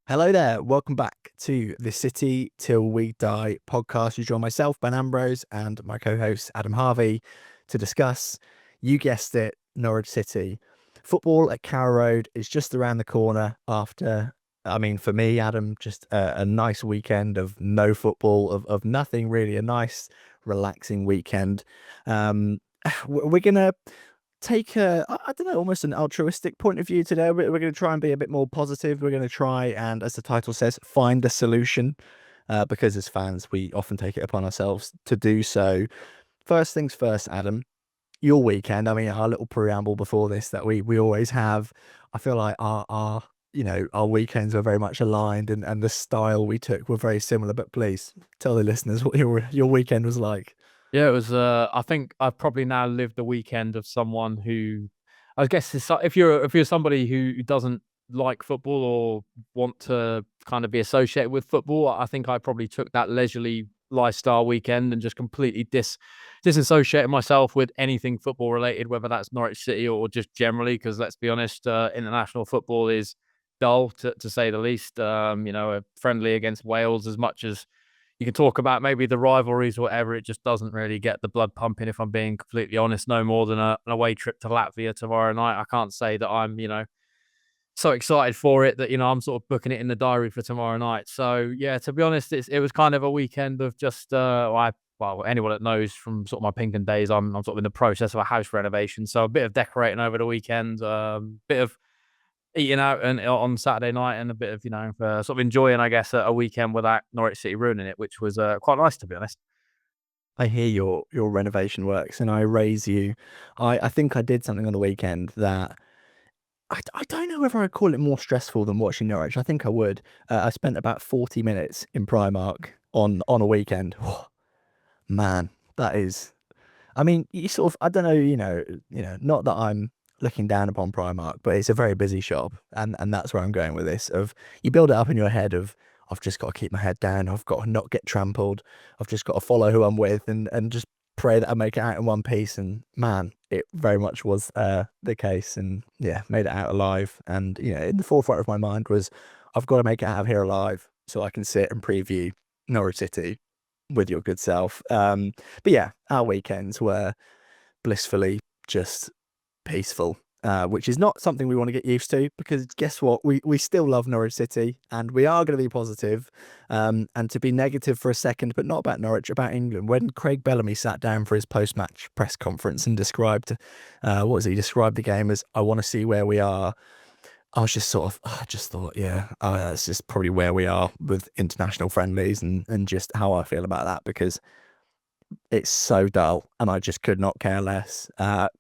Hello there. Welcome back to the City Till We Die podcast. You join myself, Ben Ambrose, and my co-host Adam Harvey to discuss, you guessed it, Norwich City. Football at Carra Road is just around the corner after, for me, Adam, just a nice weekend of no football, of nothing really, a nice, relaxing weekend. Um, we're going to take I don't know, almost an altruistic point of view today. We're going to try and be a bit more positive. We're going to try and, as the title says, find a solution, because as fans, we often take it upon ourselves to do so. First things first, Adam, your weekend. I mean, our little preamble before this that we always have. I feel like our weekends were very much aligned, and the style we took were very similar. But please tell the listeners what your weekend was like. Yeah, it was. I think I've probably now lived the weekend of someone who, I guess, if you're somebody who doesn't like football or want to kind of be associated with football, I think I probably took that leisurely lifestyle weekend and just completely disassociated myself with anything football related, whether that's Norwich City or just generally. Because let's be honest, international football is dull to say the least. A friendly against Wales, as much as you can talk about maybe the rivalries or whatever, it just doesn't really get the blood pumping, if I'm being completely honest, no more than an away trip to Latvia tomorrow night. I can't say that I'm, so excited for it that, I'm sort of booking it in the diary for tomorrow night. So, yeah, to be honest, it was kind of a weekend of just, anyone that knows from sort of my Pinkham days, I'm sort of in the process of a house renovation. So a bit of decorating over the weekend, bit of eating out and on Saturday night and a bit of, sort of enjoying, I guess, a weekend without Norwich City ruining it, which was quite nice, to be honest. I hear your renovation works, and I raise you. I think I did something on the weekend that I don't know whether I'd call it more stressful than watching Norwich. I think I would. I spent about 40 minutes in Primark on a weekend. Man, that is. I mean, you sort of. I don't know. Not that I'm looking down upon Primark, but it's a very busy shop, and that's where I'm going with this. Of you build it up in your head of I've just got to keep my head down. I've got to not get trampled. I've just got to follow who I'm with, and just pray that I make it out in one piece. And man, it very much was the case. And yeah, made it out alive. And in the forefront of my mind was I've got to make it out of here alive so I can sit and preview Norwich City with your good self. But yeah, our weekends were blissfully just peaceful, which is not something we want to get used to, because guess what? We still love Norwich City, and we are going to be positive, and to be negative for a second, but not about Norwich, about England. When Craig Bellamy sat down for his post-match press conference and described, what was he? Described the game as, I want to see where we are. I was just sort of, I just thought, yeah, that's just probably where we are with international friendlies, and just how I feel about that, because it's so dull, and I just could not care less.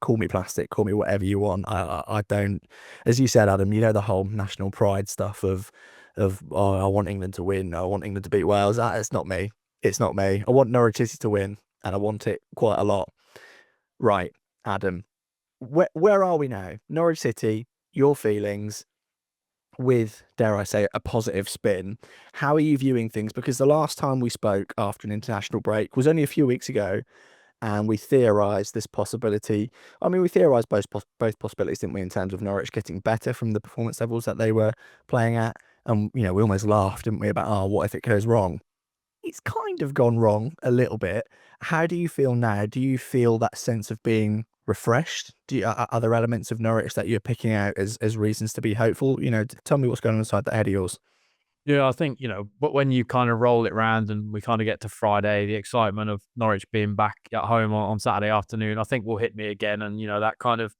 Call me plastic, call me whatever you want. I don't, as you said, Adam, the whole national pride stuff of oh, I want England to win, I want England to beat Wales. It's not me. It's not me. I want Norwich City to win, and I want it quite a lot. Right, Adam, where are we now? Norwich City, your feelings, with, dare I say, a positive spin. How are you viewing things? Because the last time we spoke after an international break was only a few weeks ago, and we theorised this possibility. I mean, we theorised both possibilities, didn't we, in terms of Norwich getting better from the performance levels that they were playing at. And, we almost laughed, didn't we, about, oh, what if it goes wrong? It's kind of gone wrong a little bit. How do you feel now? Do you feel that sense of being refreshed? Are there elements of Norwich that you're picking out as reasons to be hopeful? Tell me what's going on inside that head of yours. Yeah, I think, but when you kind of roll it around and we kind of get to Friday, the excitement of Norwich being back at home on Saturday afternoon, I think will hit me again. And, that kind of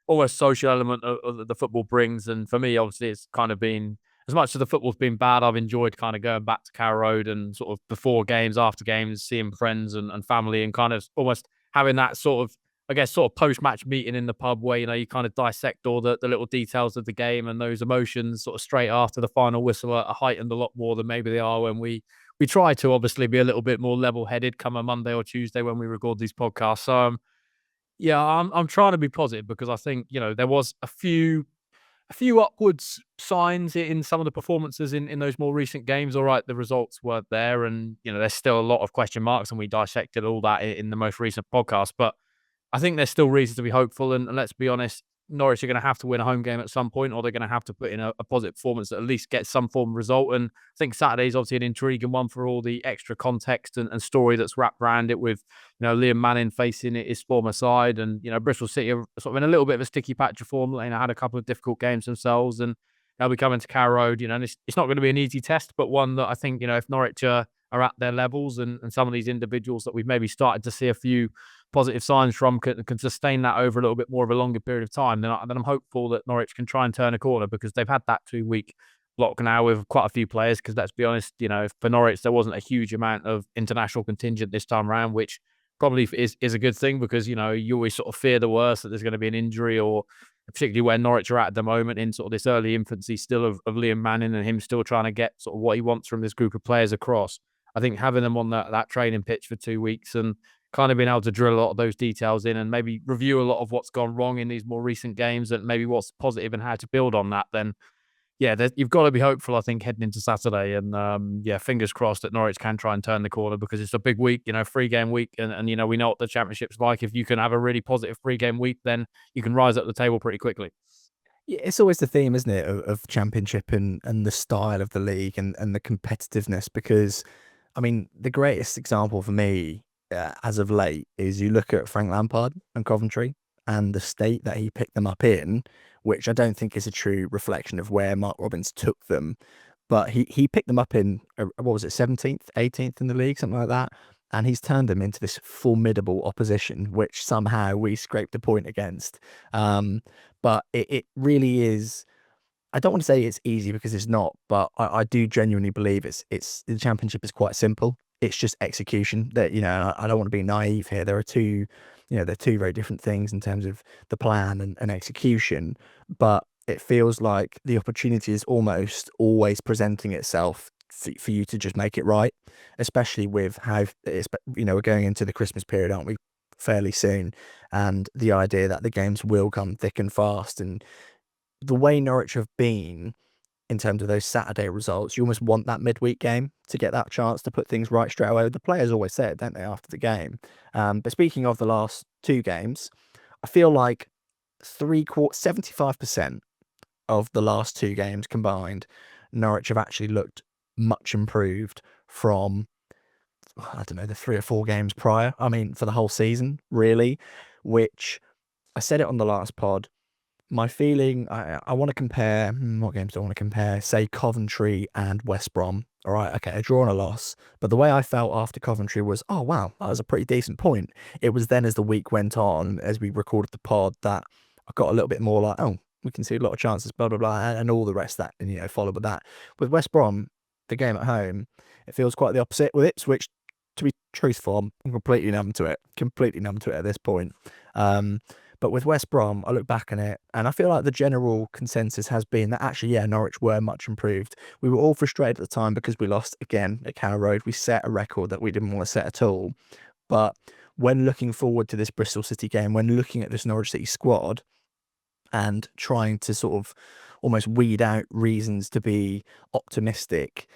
almost social element that the football brings. And for me, obviously, it's kind of been, as much as the football's been bad, I've enjoyed kind of going back to Carra Road and sort of before games, after games, seeing friends and family, and kind of almost having that sort of, I guess, sort of post-match meeting in the pub where, you kind of dissect all the little details of the game, and those emotions sort of straight after the final whistle are heightened a lot more than maybe they are when we try to obviously be a little bit more level-headed come a Monday or Tuesday when we record these podcasts. So, yeah, I'm trying to be positive, because I think, there was a few upwards signs in some of the performances in those more recent games. All right, the results weren't there, and, there's still a lot of question marks, and we dissected all that in the most recent podcast. But I think there's still reason to be hopeful. And let's be honest, Norwich are going to have to win a home game at some point, or they're going to have to put in a positive performance that at least gets some form of result. And I think Saturday is obviously an intriguing one for all the extra context and story that's wrapped around it, with Liam Manning facing his former side, and Bristol City are sort of in a little bit of a sticky patch of form. Had a couple of difficult games themselves, and they'll be coming to Carra Road. And it's not going to be an easy test, but one that I think if Norwich are at their levels, and some of these individuals that we've maybe started to see a few positive signs from can sustain that over a little bit more of a longer period of time, then I'm hopeful that Norwich can try and turn a corner, because they've had that 2-week block now with quite a few players. Because let's be honest, for Norwich, there wasn't a huge amount of international contingent this time around, which probably is a good thing, because you always sort of fear the worst, that there's going to be an injury, or particularly where Norwich are at the moment in sort of this early infancy still of Liam Manning, and him still trying to get sort of what he wants from this group of players across. I think having them on that training pitch for 2 weeks, and kind of being able to drill a lot of those details in, and maybe review a lot of what's gone wrong in these more recent games, and maybe what's positive and how to build on that, then yeah, you've got to be hopeful, I think, heading into Saturday. And yeah, fingers crossed that Norwich can try and turn the corner, because it's a big week, 3-game week, and we know what the Championship's like. If you can have a really positive 3-game week, then you can rise up the table pretty quickly. Yeah, it's always the theme, isn't it, of Championship, and the style of the league, and the competitiveness. Because, I mean, the greatest example for me, as of late, is you look at Frank Lampard and Coventry, and the state that he picked them up in, which I don't think is a true reflection of where Mark Robins took them. But he picked them up in, what was it, 17th, 18th in the league, something like that. And he's turned them into this formidable opposition, which somehow we scraped a point against. Um, but it really is. I don't want to say it's easy, because it's not, but I do genuinely believe it's the Championship is quite simple. It's just execution. That I don't want to be naive here. There are two, they're two very different things in terms of the plan and execution. But it feels like the opportunity is almost always presenting itself for you to just make it right, especially with how we're going into the Christmas period, aren't we? Fairly soon, and the idea that the games will come thick and fast, and the way Norwich have been in terms of those Saturday results, you almost want that midweek game to get that chance to put things right straight away. The players always say it, don't they, after the game? But speaking of the last two games, I feel like 75% of the last two games combined, Norwich have actually looked much improved from, I don't know, the 3 or 4 games prior. I mean, for the whole season, really, which I said it on the last pod. My feeling, I want to compare, what games do I want to compare? Say Coventry and West Brom. All right, okay, a draw and a loss. But the way I felt after Coventry was, oh, wow, that was a pretty decent point. It was then, as the week went on, as we recorded the pod, that I got a little bit more like, oh, we can see a lot of chances, blah, blah, blah, and all the rest that, followed with that. With West Brom, the game at home, it feels quite the opposite. With Ipswich, to be truthful, I'm completely numb to it at this point. But with West Brom, I look back on it, and I feel like the general consensus has been that actually, yeah, Norwich were much improved. We were all frustrated at the time because we lost again at Carra Road. We set a record that we didn't want to set at all. But when looking forward to this Bristol City game, when looking at this Norwich City squad, and trying to sort of almost weed out reasons to be optimistic,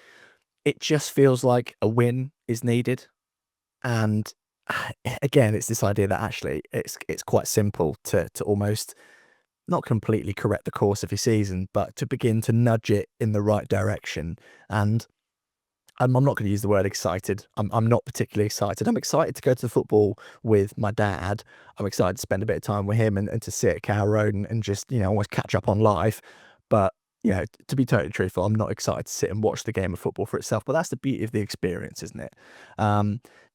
it just feels like a win is needed. And again, it's this idea that actually it's quite simple to almost not completely correct the course of your season, but to begin to nudge it in the right direction. And I'm not going to use the word excited. I'm not particularly excited. I'm excited to go to the football with my dad. I'm excited to spend a bit of time with him, and to sit at Carra Road, and just, almost catch up on life. But, to be totally truthful, I'm not excited to sit and watch the game of football for itself. But that's the beauty of the experience, isn't it?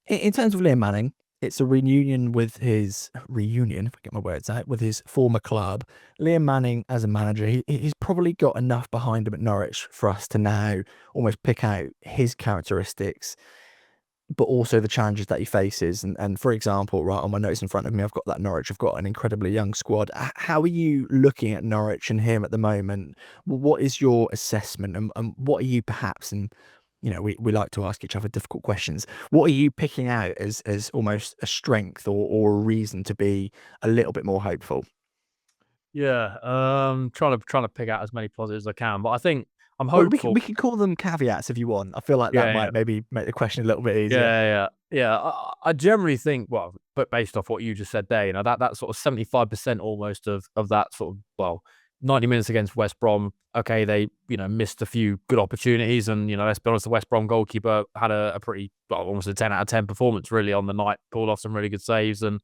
In terms of Liam Manning, it's a reunion, if I get my words out, with his former club. Liam Manning, as a manager, he's probably got enough behind him at Norwich for us to now almost pick out his characteristics, but also the challenges that he faces. And for example, right on my notes in front of me, I've got that Norwich have got an incredibly young squad. How are you looking at Norwich and him at the moment? What is your assessment, and what are you perhaps, and we like to ask each other difficult questions. What are you picking out as almost a strength, or a reason to be a little bit more hopeful? Yeah, trying to pick out as many positives as I can, but I think I'm Well, we can hopeful. we can call them caveats if you want. I feel like that Yeah, yeah. might maybe make the question a little bit easier. Yeah, yeah, yeah. I generally think, well, but based off what you just said there, that sort of 75% almost of that sort of, well, 90 minutes against West Brom. Okay, they missed a few good opportunities, and let's be honest, the West Brom goalkeeper had a pretty, well, almost a 10 out of 10 performance really on the night. Pulled off some really good saves, and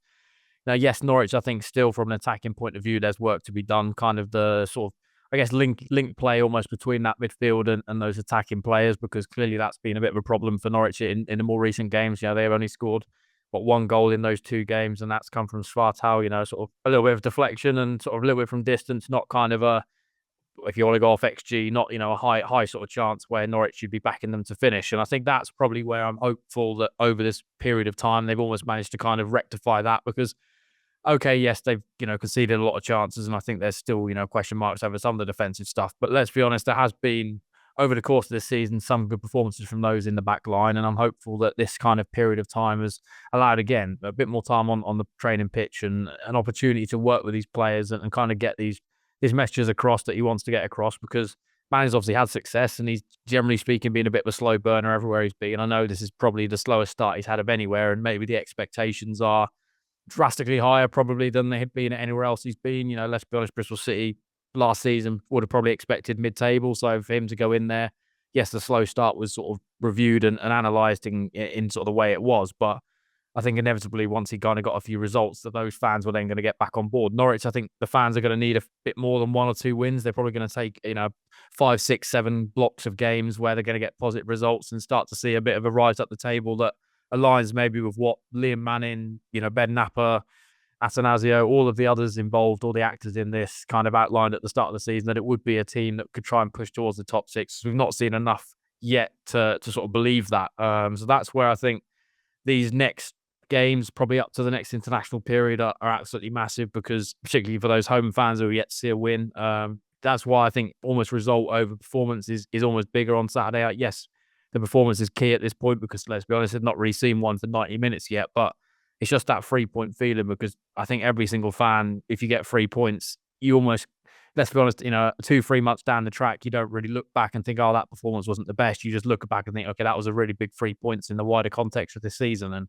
now, yes, Norwich, I think still from an attacking point of view, there's work to be done. Kind of the sort of, I guess, link play almost between that midfield and those attacking players, because clearly that's been a bit of a problem for Norwich in the more recent games. They've only scored one goal in those two games, and that's come from Schwartau. Sort of a little bit of deflection and sort of a little bit from distance, not kind of a, if you want to go off XG, not a high sort of chance where Norwich should be backing them to finish. And I think that's probably where I'm hopeful that over this period of time they've almost managed to kind of rectify that, because okay, yes, they've, conceded a lot of chances, and I think there's still, question marks over some of the defensive stuff. But let's be honest, there has been, over the course of this season, some good performances from those in the back line, and I'm hopeful that this kind of period of time has allowed, again, a bit more time on the training pitch and an opportunity to work with these players and kind of get these messages across that he wants to get across, because Manny's obviously had success, and he's, generally speaking, been a bit of a slow burner everywhere he's been. I know this is probably the slowest start he's had of anywhere, and maybe the expectations are drastically higher probably than they had been anywhere else he's been. Let's be honest, Bristol City last season would have probably expected mid-table. So for him to go in there, yes, the slow start was sort of reviewed and analysed in sort of the way it was. But I think inevitably once he kind of got a few results, that those fans were then going to get back on board. Norwich, I think the fans are going to need a bit more than 1 or 2 wins. They're probably going to take, 5, 6, 7 blocks of games where they're going to get positive results and start to see a bit of a rise up the table that aligns maybe with what Liam Manning, Ben Napper, Atanasio, all of the others involved, all the actors in this kind of outlined at the start of the season, that it would be a team that could try and push towards the top 6. We've not seen enough yet to sort of believe that. So that's where I think these next games, probably up to the next international period, are absolutely massive, because particularly for those home fans who are yet to see a win, that's why I think almost result over performance is almost bigger on Saturday. Yes, the performance is key at this point, because let's be honest, I've not really seen one for 90 minutes yet, but it's just that 3-point feeling, because I think every single fan, if you get 3 points, you almost, let's be honest, 2, 3 months down the track, you don't really look back and think, oh, that performance wasn't the best. You just look back and think, okay, that was a really big 3 points in the wider context of this season. And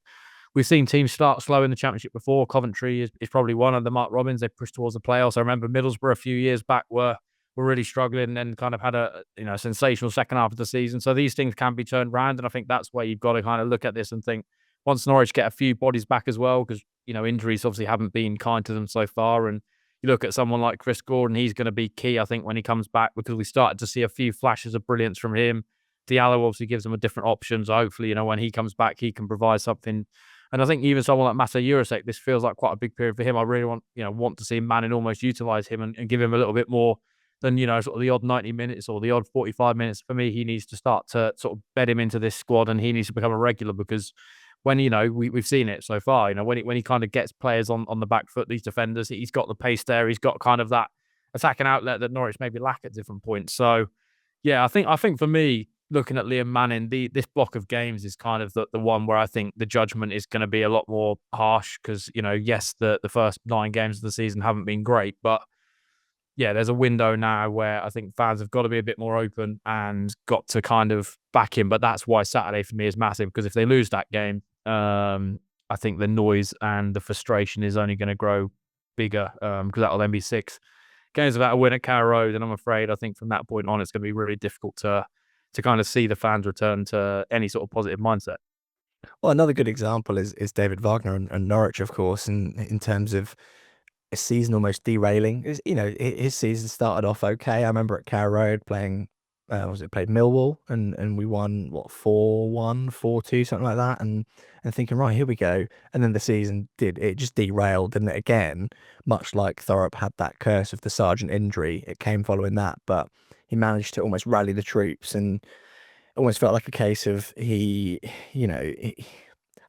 we've seen teams start slow in the Championship before. Coventry is probably one of the Mark Robins. They pushed towards the playoffs. I remember Middlesbrough a few years back were really struggling and kind of had a sensational second half of the season. So these things can be turned around, and I think that's where you've got to kind of look at this and think, once Norwich get a few bodies back as well, because injuries obviously haven't been kind to them so far, and you look at someone like Chris Gordon, he's going to be key, I think, when he comes back, because we started to see a few flashes of brilliance from him. Diallo obviously gives them a different option, so hopefully when he comes back, he can provide something. And I think even someone like Masa Jurasek, this feels like quite a big period for him. I really want to see Manning almost utilise him and give him a little bit more than sort of the odd 90 minutes or the odd 45 minutes. For me, he needs to start to sort of bed him into this squad, and he needs to become a regular, because when we've seen it so far, when he kind of gets players on the back foot, these defenders, he's got the pace there, he's got kind of that attacking outlet that Norwich maybe lack at different points. So yeah, I think for me, looking at Liam Manning, this block of games is kind of the one where I think the judgment is going to be a lot more harsh, because yes, the first 9 games of the season haven't been great, but yeah, there's a window now where I think fans have got to be a bit more open and got to kind of back him. But that's why Saturday for me is massive, because if they lose that game, I think the noise and the frustration is only going to grow bigger, because that'll then be 6 games without a win at Carra Road. And I'm afraid, I think from that point on, it's going to be really difficult to kind of see the fans return to any sort of positive mindset. Well, another good example is David Wagner and Norwich, of course, in terms of a season almost derailing. His season started off okay. I remember at Carra Road playing, played Millwall, and we won what, 4-1, 4-2, something like that, and thinking, right, here we go. And then the season just derailed, didn't it, again, much like Thorpe had that curse of the Sargent injury. It came following that, but he managed to almost rally the troops, and almost felt like a case of I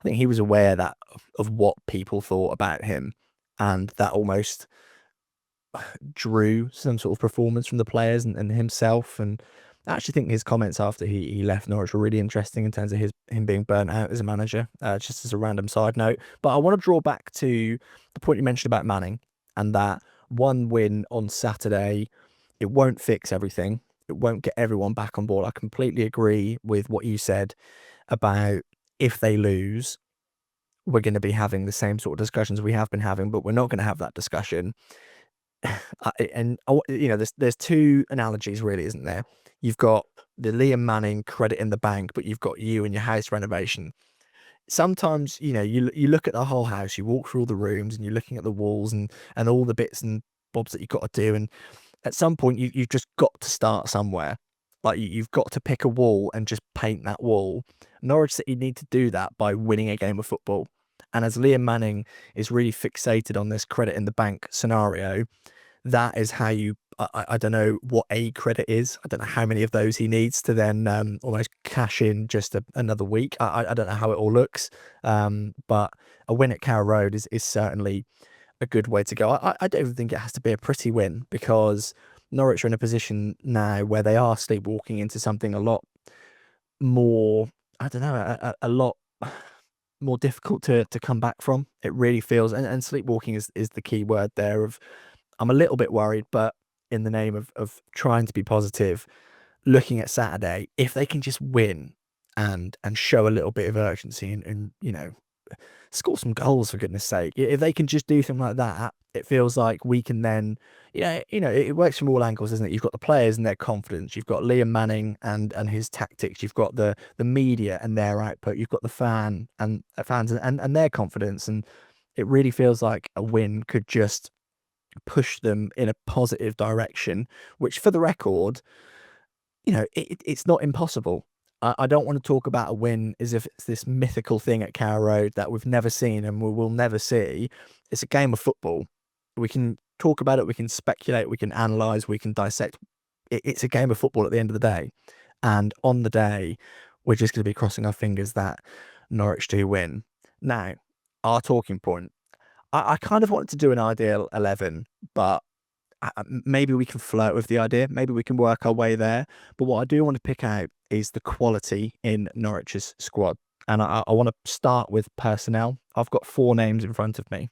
think he was aware that of what people thought about him, and that almost drew some sort of performance from the players and himself. And I actually think his comments after he left Norwich were really interesting in terms of him being burnt out as a manager, just as a random side note. But I want to draw back to the point you mentioned about Manning, and that one win on Saturday, it won't fix everything. won't get everyone back on board. I completely agree with what you said about if they lose, we're going to be having the same sort of discussions we have been having, but we're not going to have that discussion. There's two analogies really, isn't there? You've got the Liam Manning credit in the bank, but you've got you and your house renovation. Sometimes, you look at the whole house, you walk through all the rooms and you're looking at the walls and all the bits and bobs that you've got to do. And at some point, you've just got to start somewhere. Like you've got to pick a wall and just paint that wall. Norwich City need to do that by winning a game of football. And as Liam Manning is really fixated on this credit in the bank scenario, that is how you. I don't know what a credit is. I don't know how many of those he needs to then almost cash in just another week. I don't know how it all looks, but a win at Carra Road is certainly a good way to go. I don't even think it has to be a pretty win, because Norwich are in a position now where they are sleepwalking into something a lot more, I don't know, a lot more difficult to come back from. It really feels, and sleepwalking is the key word there. I'm a little bit worried, but in the name of trying to be positive, looking at Saturday, if they can just win and show a little bit of urgency and score some goals, for goodness sake. If they can just do something like that, it feels like we can then, it works from all angles, isn't it? You've got the players and their confidence. You've got Liam Manning and his tactics. You've got the media and their output. You've got the fans and their confidence. And it really feels like a win could just push them in a positive direction, which, for the record, it's not impossible. I don't want to talk about a win as if it's this mythical thing at Carra Road that we've never seen and we will never see. It's a game of football. We can talk about it, we can speculate, we can analyse, we can dissect. It's a game of football at the end of the day. And on the day, we're just going to be crossing our fingers that Norwich do win. Now, our talking point. I kind of wanted to do an ideal 11, but maybe we can flirt with the idea. Maybe we can work our way there. But what I do want to pick out is the quality in Norwich's squad. And I want to start with personnel. I've got 4 names in front of me.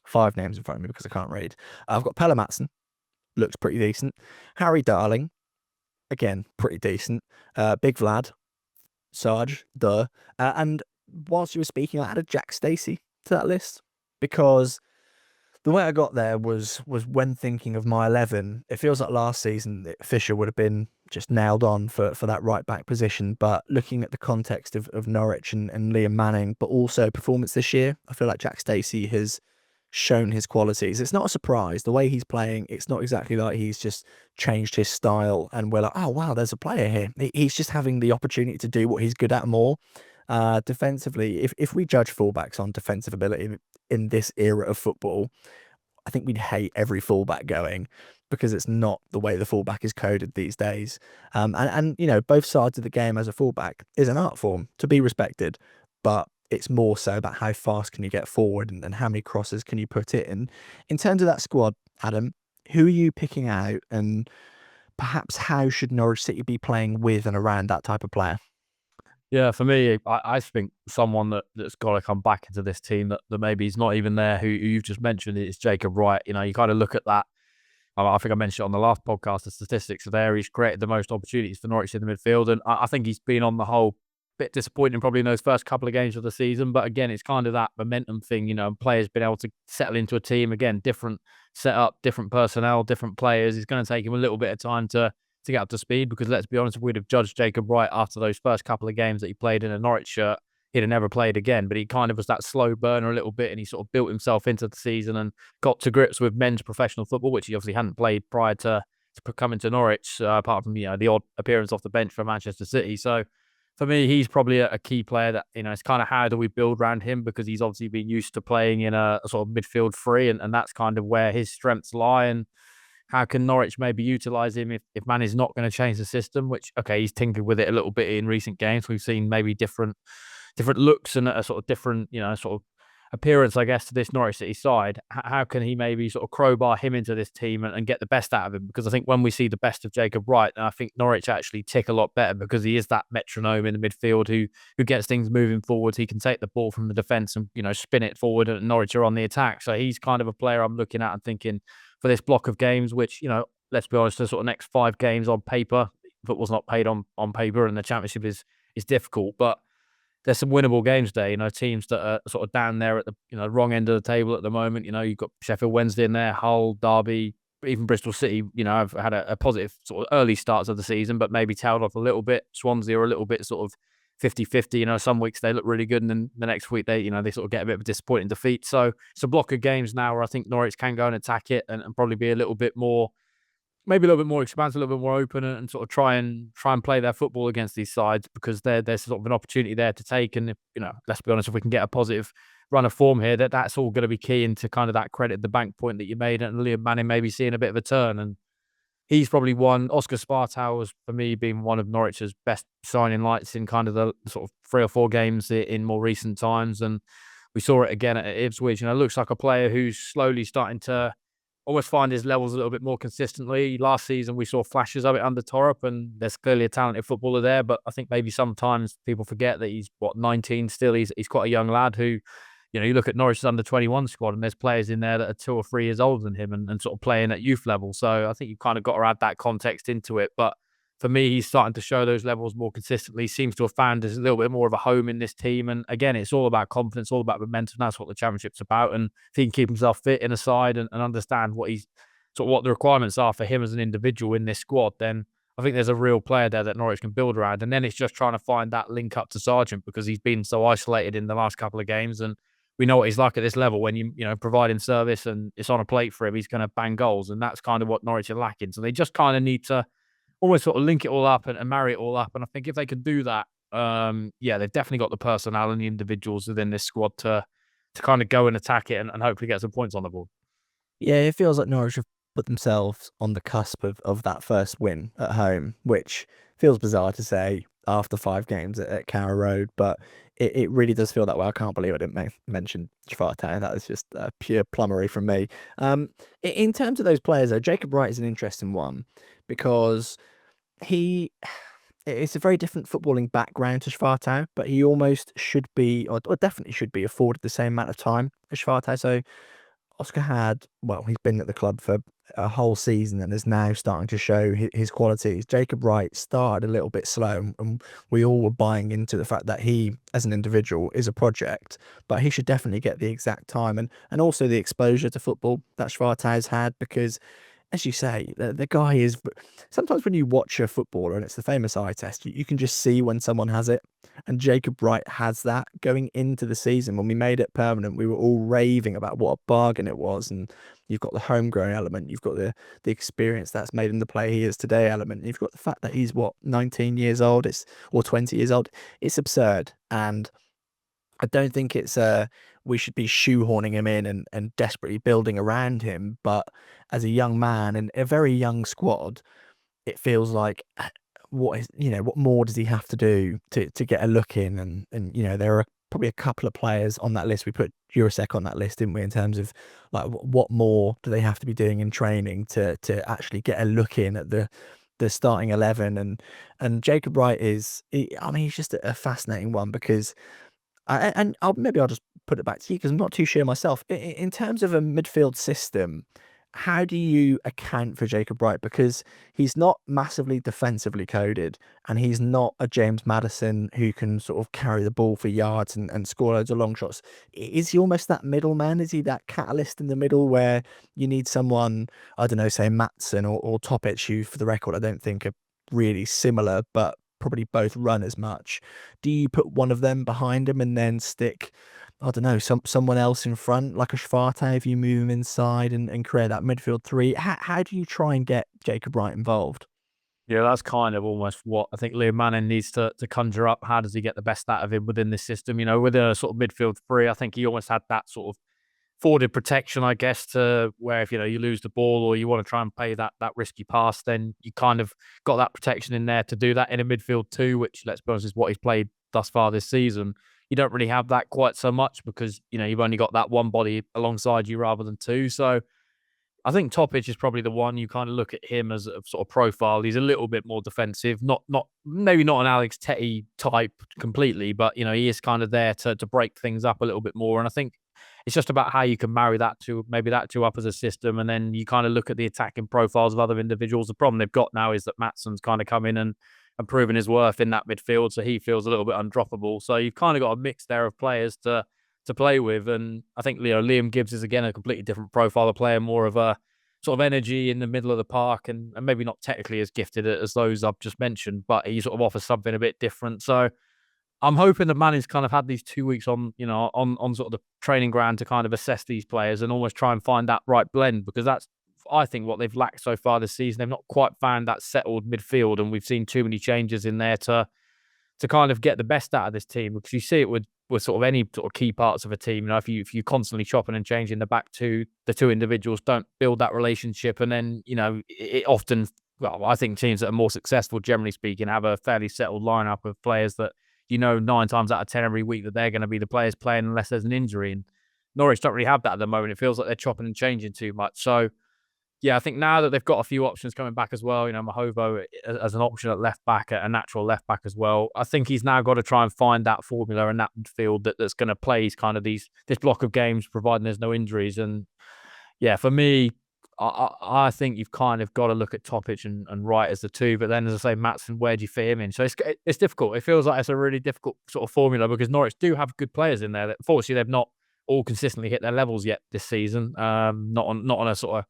5 names in front of me because I can't read. I've got Pelle Mattson. Looks pretty decent. Harry Darling. Again, pretty decent. Big Vlad. Sarge. And whilst you were speaking, I added Jack Stacey to that list, because the way I got there was when thinking of my 11, it feels like last season that Fisher would have been just nailed on for that right back position. But looking at the context of Norwich and Liam Manning, but also performance this year, I feel like Jack Stacey has shown his qualities. It's not a surprise. The way he's playing, it's not exactly like he's just changed his style and we're like, oh, wow, there's a player here. He's just having the opportunity to do what he's good at more. Defensively, if we judge fullbacks on defensive ability in this era of football, I think we'd hate every fullback going, because it's not the way the fullback is coded these days. And both sides of the game as a fullback is an art form to be respected, but it's more so about how fast can you get forward and how many crosses can you put in. In terms of that squad, Adam, who are you picking out, and perhaps how should Norwich City be playing with and around that type of player? Yeah, for me, I think someone that's got to come back into this team that maybe is not even there, who you've just mentioned, is Jacob Wright. You kind of look at that. I think I mentioned it on the last podcast, the statistics are there. He's created the most opportunities for Norwich in the midfield. And I think he's been, on the whole, bit disappointing probably in those first couple of games of the season. But again, it's kind of that momentum thing, and players been able to settle into a team. Again, different setup, different personnel, different players. It's going to take him a little bit of time to get up to speed, because let's be honest, if we'd have judged Jacob Wright after those first couple of games that he played in a Norwich shirt, he'd have never played again. But he kind of was that slow burner a little bit, and he sort of built himself into the season and got to grips with men's professional football, which he obviously hadn't played prior to coming to Norwich, apart from the odd appearance off the bench for Manchester City. So for me, he's probably a key player that, it's kind of how do we build around him, because he's obviously been used to playing in a sort of midfield three, and that's kind of where his strengths lie. And how can Norwich maybe utilise him if Man is not going to change the system, which, okay, he's tinkered with it a little bit in recent games. We've seen maybe different looks and a sort of different, sort of appearance, I guess, to this Norwich City side. How can he maybe sort of crowbar him into this team and get the best out of him? Because I think when we see the best of Jacob Wright, I think Norwich actually tick a lot better, because he is that metronome in the midfield who gets things moving forward. He can take the ball from the defence and, spin it forward, and Norwich are on the attack. So he's kind of a player I'm looking at and thinking, for this block of games, which, let's be honest, the sort of next 5 games on paper, football's not paid on paper, and the Championship is difficult, but there's some winnable games there. Teams that are sort of down there at the wrong end of the table at the moment. You've got Sheffield Wednesday in there, Hull, Derby, even Bristol City. Have had a positive sort of early starts of the season, but maybe tailed off a little bit. Swansea are a little bit sort of 50-50. Some weeks they look really good, and then the next week they sort of get a bit of a disappointing defeat. So it's a block of games now where I think Norwich can go and attack it and probably be a little bit more, maybe a little bit more expansive, a little bit more open, and sort of try and play their football against these sides, because there's sort of an opportunity there to take. And if, let's be honest, if we can get a positive run of form here, that's all going to be key into kind of that credit the bank point that you made, and Liam Manning maybe seeing a bit of a turn. And he's probably one. Oscar Schwartau has, for me, been one of Norwich's best shining lights in kind of the sort of 3 or 4 games in more recent times. And we saw it again at Ipswich. Looks like a player who's slowly starting to almost find his levels a little bit more consistently. Last season, we saw flashes of it under Torup, and there's clearly a talented footballer there. But I think maybe sometimes people forget that he's, 19 still. He's quite a young lad who, you look at Norwich's under-21 squad, and there's players in there that are 2 or 3 years older than him and sort of playing at youth level. So I think you've kind of got to add that context into it. But for me, he's starting to show those levels more consistently. Seems to have found a little bit more of a home in this team. And again, it's all about confidence, all about momentum. That's what the Championship's about. And if he can keep himself fit in a side and understand what the requirements are for him as an individual in this squad, then I think there's a real player there that Norwich can build around. And then it's just trying to find that link up to Sargent, because he's been so isolated in the last couple of games. And we know what he's like at this level. When you provide him service and it's on a plate for him, he's going to bang goals. And that's kind of what Norwich are lacking. So they just kind of need to almost sort of link it all up and marry it all up. And I think if they could do that, they've definitely got the personnel and the individuals within this squad to kind of go and attack it and hopefully get some points on the board. Yeah, it feels like Norwich have put themselves on the cusp of that first win at home, which feels bizarre to say after 5 games at Carra Road, but it really does feel that way. I can't believe I didn't mention Schwartau. That was just pure plummery from me. In terms of those players, though, Jacob Wright is an interesting one, because it's a very different footballing background to Schwartau, but he almost should be, or definitely should be, afforded the same amount of time as Schwartau. So Oscar he's been at the club for a whole season and is now starting to show his qualities. Jacob Wright started a little bit slow, and we all were buying into the fact that he, as an individual, is a project, but he should definitely get the exact time and also the exposure to football that Schwartau's had, because, as you say, the guy is. Sometimes when you watch a footballer, and it's the famous eye test, you can just see when someone has it. And Jacob Wright has that. Going into the season, when we made it permanent, we were all raving about what a bargain it was. And you've got the homegrown element, you've got the experience that's made him the player he is today element. You've got the fact that he's 19 years old, or 20 years old. It's absurd, and I don't think it's we should be shoehorning him in and desperately building around him. But as a young man in a very young squad, it feels like what more does he have to do to get a look in? And there are probably a couple of players on that list. We put Jurasek on that list, didn't we? In terms of like what more do they have to be doing in training to actually get a look in at the starting 11? And Jacob Wright he's just a fascinating one, because I'll just put it back to you, because I'm not too sure myself. In terms of a midfield system, how do you account for Jacob Wright? Because he's not massively defensively coded, and he's not a James Maddison who can sort of carry the ball for yards and score loads of long shots. Is he almost that middleman? Is he that catalyst in the middle where you need someone, I don't know, say Mattson or Topic, who, for the record, I don't think are really similar, but probably both run as much? Do you put one of them behind him and then stick, I don't know, someone else in front, like a Schwartau, if you move him inside and create that midfield 3? How do you try and get Jacob Wright involved? Yeah, that's kind of almost what I think Liam Manning needs to conjure up. How does he get the best out of him within this system? With a sort of midfield 3, I think he almost had that sort of forwarded protection, I guess, to where if you lose the ball or you want to try and play that risky pass, then you kind of got that protection in there to do that. In a midfield 2, which, let's be honest, is what he's played thus far this season, you don't really have that quite so much, because you've only got that one body alongside you rather than 2. So I think Topic is probably the one. You kind of look at him as a sort of profile. He's a little bit more defensive, maybe not an Alex Tettey type completely, but he is kind of there to break things up a little bit more. And I think it's just about how you can marry that to maybe that two up as a system, and then you kind of look at the attacking profiles of other individuals. The problem they've got now is that Mattson's kind of come in and proven his worth in that midfield, so he feels a little bit undroppable. So you've kind of got a mix there of players to play with, and I think Liam Gibbs is again a completely different profile of player, more of a sort of energy in the middle of the park, and maybe not technically as gifted as those I've just mentioned, but he sort of offers something a bit different. So I'm hoping that Manny's kind of had these 2 weeks on, on sort of the training ground to kind of assess these players and almost try and find that right blend, because that's, I think, what they've lacked so far this season. They've not quite found that settled midfield, and we've seen too many changes in there to kind of get the best out of this team, because you see it with sort of any sort of key parts of a team. If you constantly chopping and changing the back two, the two individuals don't build that relationship, and then it often. Well, I think teams that are more successful, generally speaking, have a fairly settled lineup of players that 9 times out of 10 every week that they're going to be the players playing unless there's an injury. And Norwich don't really have that at the moment. It feels like they're chopping and changing too much. So yeah, I think now that they've got a few options coming back as well, Mahovo as an option at left back, a natural left back as well. I think he's now got to try and find that formula and that midfield that's going to play kind of this block of games, providing there's no injuries. And yeah, for me, I think you've kind of got to look at Topic and Wright as the two, but then as I say, Mattson, where do you fit him in? So it's difficult. It feels like it's a really difficult sort of formula, because Norwich do have good players in there. That unfortunately they've not all consistently hit their levels yet this season. Not on a sort of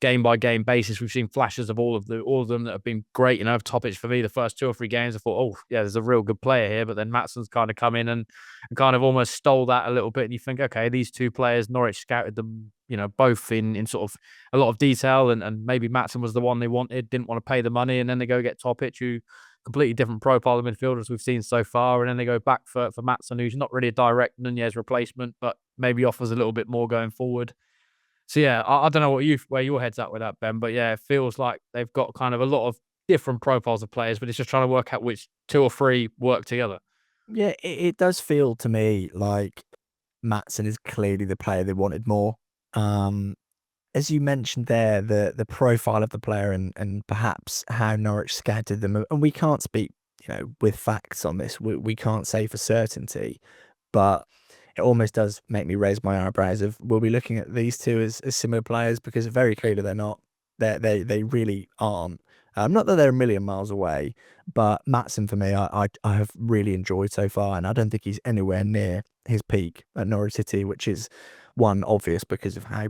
game by game basis. We've seen flashes of all of them that have been great. Topic for me, the first 2 or 3 games, I thought, oh yeah, there's a real good player here. But then Mattson's kind of come in and kind of almost stole that a little bit. And you think, okay, these two players, Norwich scouted them, both in sort of a lot of detail, and maybe Mattson was the one they wanted, didn't want to pay the money, and then they go get Topic, who completely different profile of midfielders we've seen so far, and then they go back for Mattson, who's not really a direct Nunez replacement, but maybe offers a little bit more going forward. So yeah, I don't know where your head's at with that, Ben, but yeah, it feels like they've got kind of a lot of different profiles of players, but it's just trying to work out which two or three work together. Yeah, it does feel to me like Mattson is clearly the player they wanted more. Um, as you mentioned there, the profile of the player and perhaps how Norwich scouted them, and we can't speak, with facts on this. We can't say for certainty, but it almost does make me raise my eyebrows of, will we looking at these two as similar players? Because very clearly they're not. They really aren't. Not that they're a million miles away, but Mattson for me, I have really enjoyed so far, and I don't think he's anywhere near his peak at Norwich City, which is one obvious because of how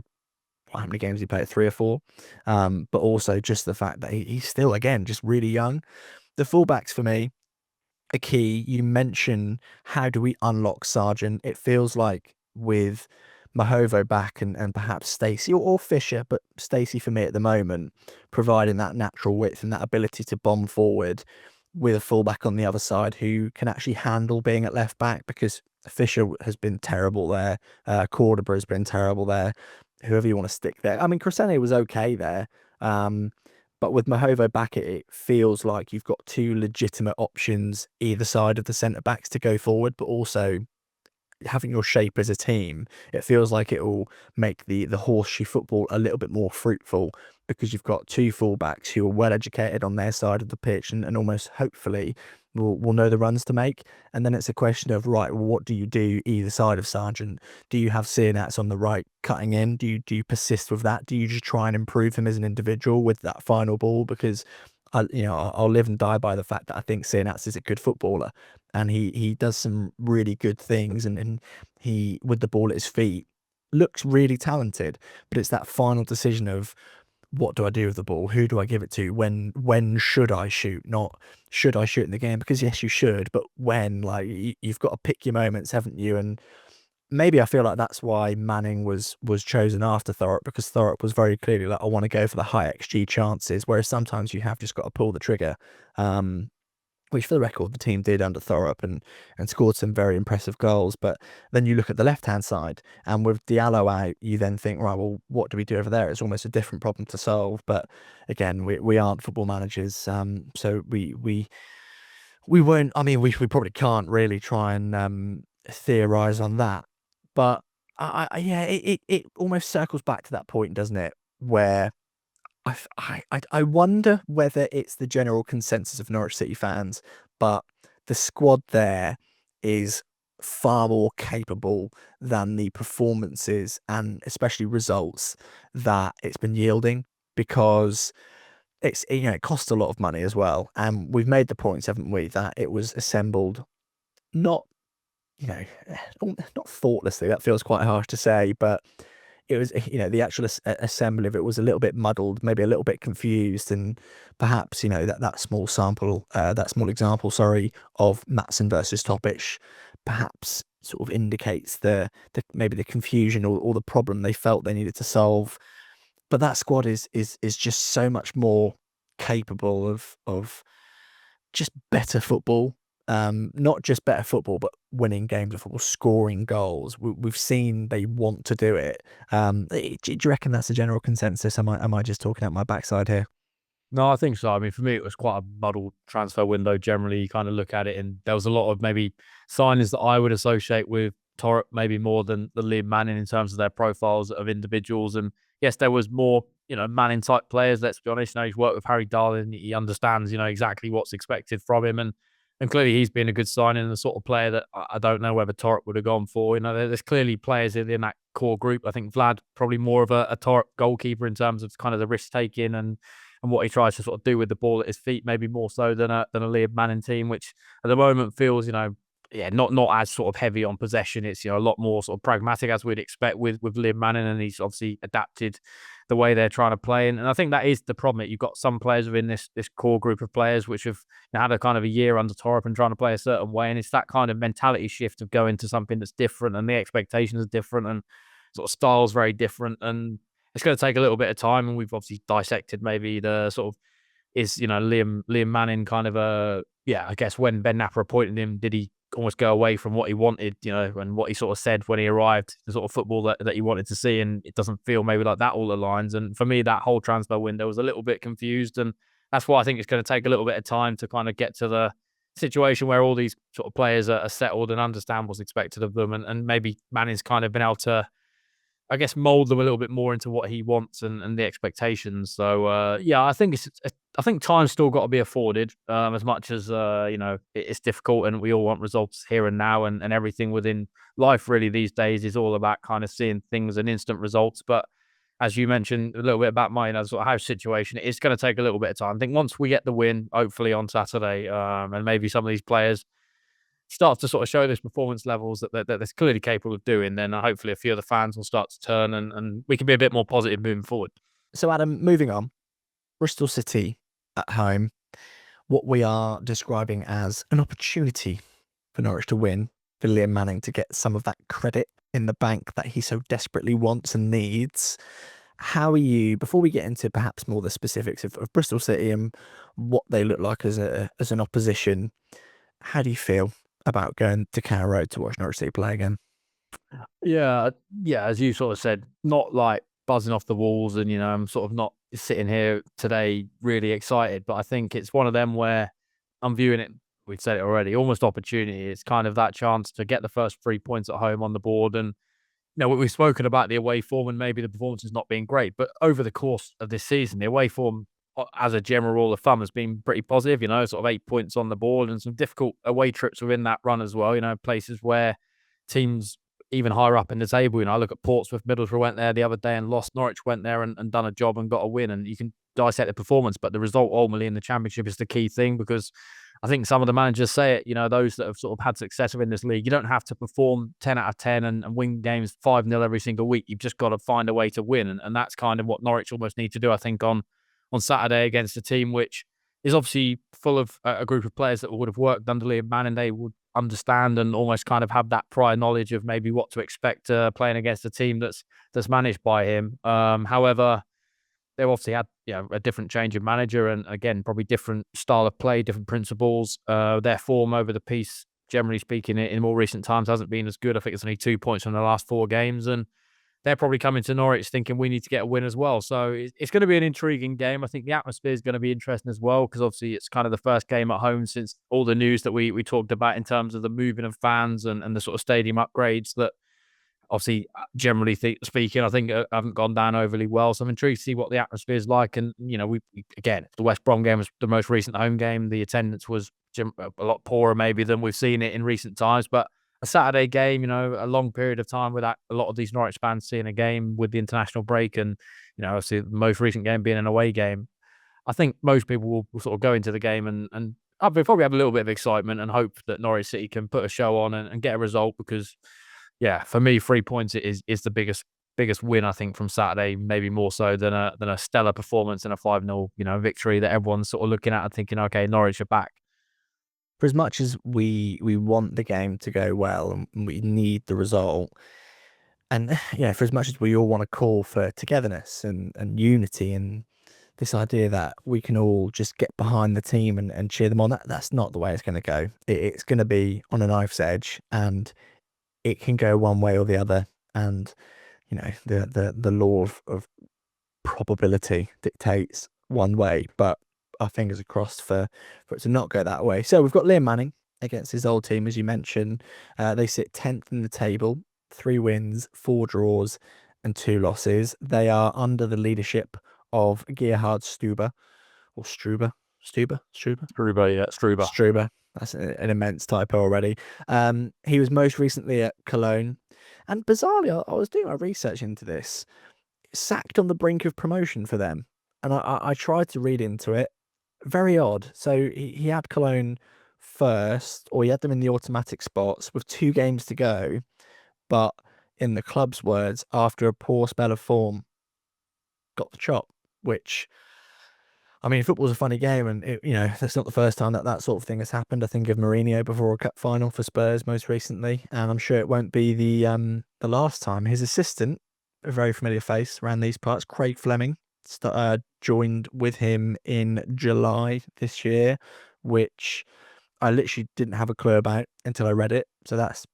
many games he played, 3 or 4, but also just the fact that he's still, again, just really young. The fullbacks for me, a key. You mention, how do we unlock Sargent? It feels like with Mahovo back and perhaps Stacey or Fisher, but Stacey for me at the moment, providing that natural width and that ability to bomb forward with a fullback on the other side who can actually handle being at left back, because Fisher has been terrible there. Cordoba has been terrible there. Whoever you want to stick there. I mean, Crescene was okay there. But with Mahovo back, it feels like you've got two legitimate options either side of the centre backs to go forward, but also having your shape as a team, it feels like it will make the horseshoe football a little bit more fruitful, because you've got two fullbacks who are well educated on their side of the pitch and almost hopefully will know the runs to make. And then it's a question of, right, well, what do you do either side of Sargent? Do you have Sienats on the right cutting in? Do you persist with that? Do you just try and improve him as an individual with that final ball? Because I'll live and die by the fact that I think Sienats is a good footballer, and he does some really good things, and he, with the ball at his feet, looks really talented. But it's that final decision of, what do I do with the ball? Who do I give it to? When should I shoot? Not should I shoot in the game? Because yes, you should, but when? Like, you've got to pick your moments, haven't you? And maybe I feel like that's why Manning was chosen after Thorpe, because Thorpe was very clearly like, I want to go for the high XG chances, whereas sometimes you have just got to pull the trigger. Which for the record, the team did under Thorpe and scored some very impressive goals. But then you look at the left-hand side, and with Diallo out, you then think, right, well, what do we do over there? It's almost a different problem to solve. But again, we aren't football managers, so we won't. I mean, we probably can't really try and theorize on that. But yeah, it almost circles back to that point, doesn't it? Where I wonder whether it's the general consensus of Norwich City fans, but the squad there is far more capable than the performances and especially results that it's been yielding, because it costs a lot of money as well. And we've made the points, haven't we, that it was assembled not, you know, not thoughtlessly. That feels quite harsh to say, but it was, the actual assembly of it was a little bit muddled, maybe a little bit confused, and perhaps, that small sample, that small example, sorry, of Mattson versus Topic, perhaps sort of indicates the maybe the confusion or the problem they felt they needed to solve. But that squad is just so much more capable of just better football. Not just better football, but winning games of football, scoring goals. We've seen they want to do it. Do you reckon that's a general consensus? Am I just talking out my backside here? No, I think so. I mean, for me, it was quite a muddled transfer window. Generally, you kind of look at it, and there was a lot of maybe signings that I would associate with Torre, maybe more than the Liam Manning in terms of their profiles of individuals. And yes, there was more, Manning type players. Let's be honest. He's worked with Harry Darling. He understands, exactly what's expected from him, and clearly he's been a good signing and the sort of player that I don't know whether Torre would have gone for. There's clearly players in that core group. I think Vlad probably more of a Torre goalkeeper in terms of kind of the risk taking and what he tries to sort of do with the ball at his feet, maybe more so than a Liam Manning team, which at the moment feels, not as sort of heavy on possession. It's a lot more sort of pragmatic as we'd expect with Liam Manning, and he's obviously adapted the way they're trying to play. And I think that is the problem. You've got some players within this core group of players which have had a kind of a year under Torp and trying to play a certain way, and it's that kind of mentality shift of going to something that's different, and the expectations are different, and sort of styles very different, and it's going to take a little bit of time. And we've obviously dissected maybe the sort of Liam Manning kind of I guess when Ben Napper appointed him, did he almost go away from what he wanted, and what he sort of said when he arrived, the sort of football that he wanted to see, and it doesn't feel maybe like that all aligns. And for me, that whole transfer window was a little bit confused, and that's why I think it's going to take a little bit of time to kind of get to the situation where all these sort of players are settled and understand what's expected of them, and maybe Manning's kind of been able to, I guess, mold them a little bit more into what he wants and the expectations. So I think I think time's still got to be afforded, as much as it's difficult, and we all want results here and now, and everything within life really these days is all about kind of seeing things and instant results. But as you mentioned a little bit about my sort of house situation, it's going to take a little bit of time. I think once we get the win, hopefully on Saturday, and maybe some of these players starts to sort of show those performance levels that they're clearly capable of doing, then hopefully a few of the fans will start to turn, and we can be a bit more positive moving forward. So, Adam, moving on, Bristol City at home, what we are describing as an opportunity for Norwich to win, for Liam Manning to get some of that credit in the bank that he so desperately wants and needs. How are you, before we get into perhaps more the specifics of Bristol City and what they look like as an opposition, how do you feel about going to Carra Road to watch Norwich City play again? Yeah, as you sort of said, not like buzzing off the walls, and I'm sort of not sitting here today really excited, but I think it's one of them where I'm viewing it. We've said it already, almost opportunity. It's kind of that chance to get the first 3 points at home on the board, and we've spoken about the away form and maybe the performance is not being great, but over the course of this season, the away form, as a general rule of thumb, has been pretty positive. Sort of 8 points on the board, and some difficult away trips within that run as well. Places where teams even higher up in the table. I look at Portsmouth, Middlesbrough went there the other day and lost. Norwich went there and done a job and got a win. And you can dissect the performance, but the result ultimately in the Championship is the key thing, because I think some of the managers say it, those that have sort of had success within this league, you don't have to perform 10 out of 10 and win games 5-0 every single week. You've just got to find a way to win. And that's kind of what Norwich almost need to do, I think, on Saturday against a team which is obviously full of a group of players that would have worked under Liam Manning. They would understand and almost kind of have that prior knowledge of maybe what to expect playing against a team that's managed by him. However, they've obviously had a different change of manager, and again probably different style of play, different principles. Their form over the piece, generally speaking, in more recent times hasn't been as good. I think it's only 2 points from the last 4 games, and they're probably coming to Norwich thinking we need to get a win as well. So it's going to be an intriguing game. I think the atmosphere is going to be interesting as well, because obviously it's kind of the first game at home since all the news that we talked about in terms of the moving of fans and the sort of stadium upgrades that obviously, generally speaking, I think haven't gone down overly well. So I'm intrigued to see what the atmosphere is like. And, we again, the West Brom game was the most recent home game. The attendance was a lot poorer maybe than we've seen it in recent times. But a Saturday game, a long period of time without a lot of these Norwich fans seeing a game with the international break and, obviously the most recent game being an away game. I think most people will sort of go into the game and they probably have a little bit of excitement and hope that Norwich City can put a show on and get a result because, yeah, for me, 3 points is the biggest win, I think, from Saturday, maybe more so than a stellar performance and a 5-0, victory that everyone's sort of looking at and thinking, okay, Norwich are back. For as much as we want the game to go well and we need the result, and yeah, for as much as we all want to call for togetherness and unity and this idea that we can all just get behind the team and cheer them on, that's not the way it's going to go. It's going to be on a knife's edge, and it can go one way or the other. And the law of probability dictates one way, but our fingers are crossed for it to not go that way. So we've got Liam Manning against his old team, as you mentioned. They sit 10th in the table, 3 wins, 4 draws, and 2 losses. They are under the leadership of Gerhard Struber, or Struber. Struber, yeah, Struber. Struber. That's an immense typo already. He was most recently at Cologne, and bizarrely, I was doing my research into this. Sacked on the brink of promotion for them, and I tried to read into it. Very odd. So he had Cologne first, or he had them in the automatic spots with 2 games to go, but in the club's words, after a poor spell of form, got the chop. Which, I mean, football's a funny game, and that's not the first time that sort of thing has happened. I think of Mourinho before a cup final for Spurs most recently, and I'm sure it won't be the last time. His assistant, a very familiar face around these parts, Craig Fleming, joined with him in July this year, which I literally didn't have a clue about until I read it. So that's,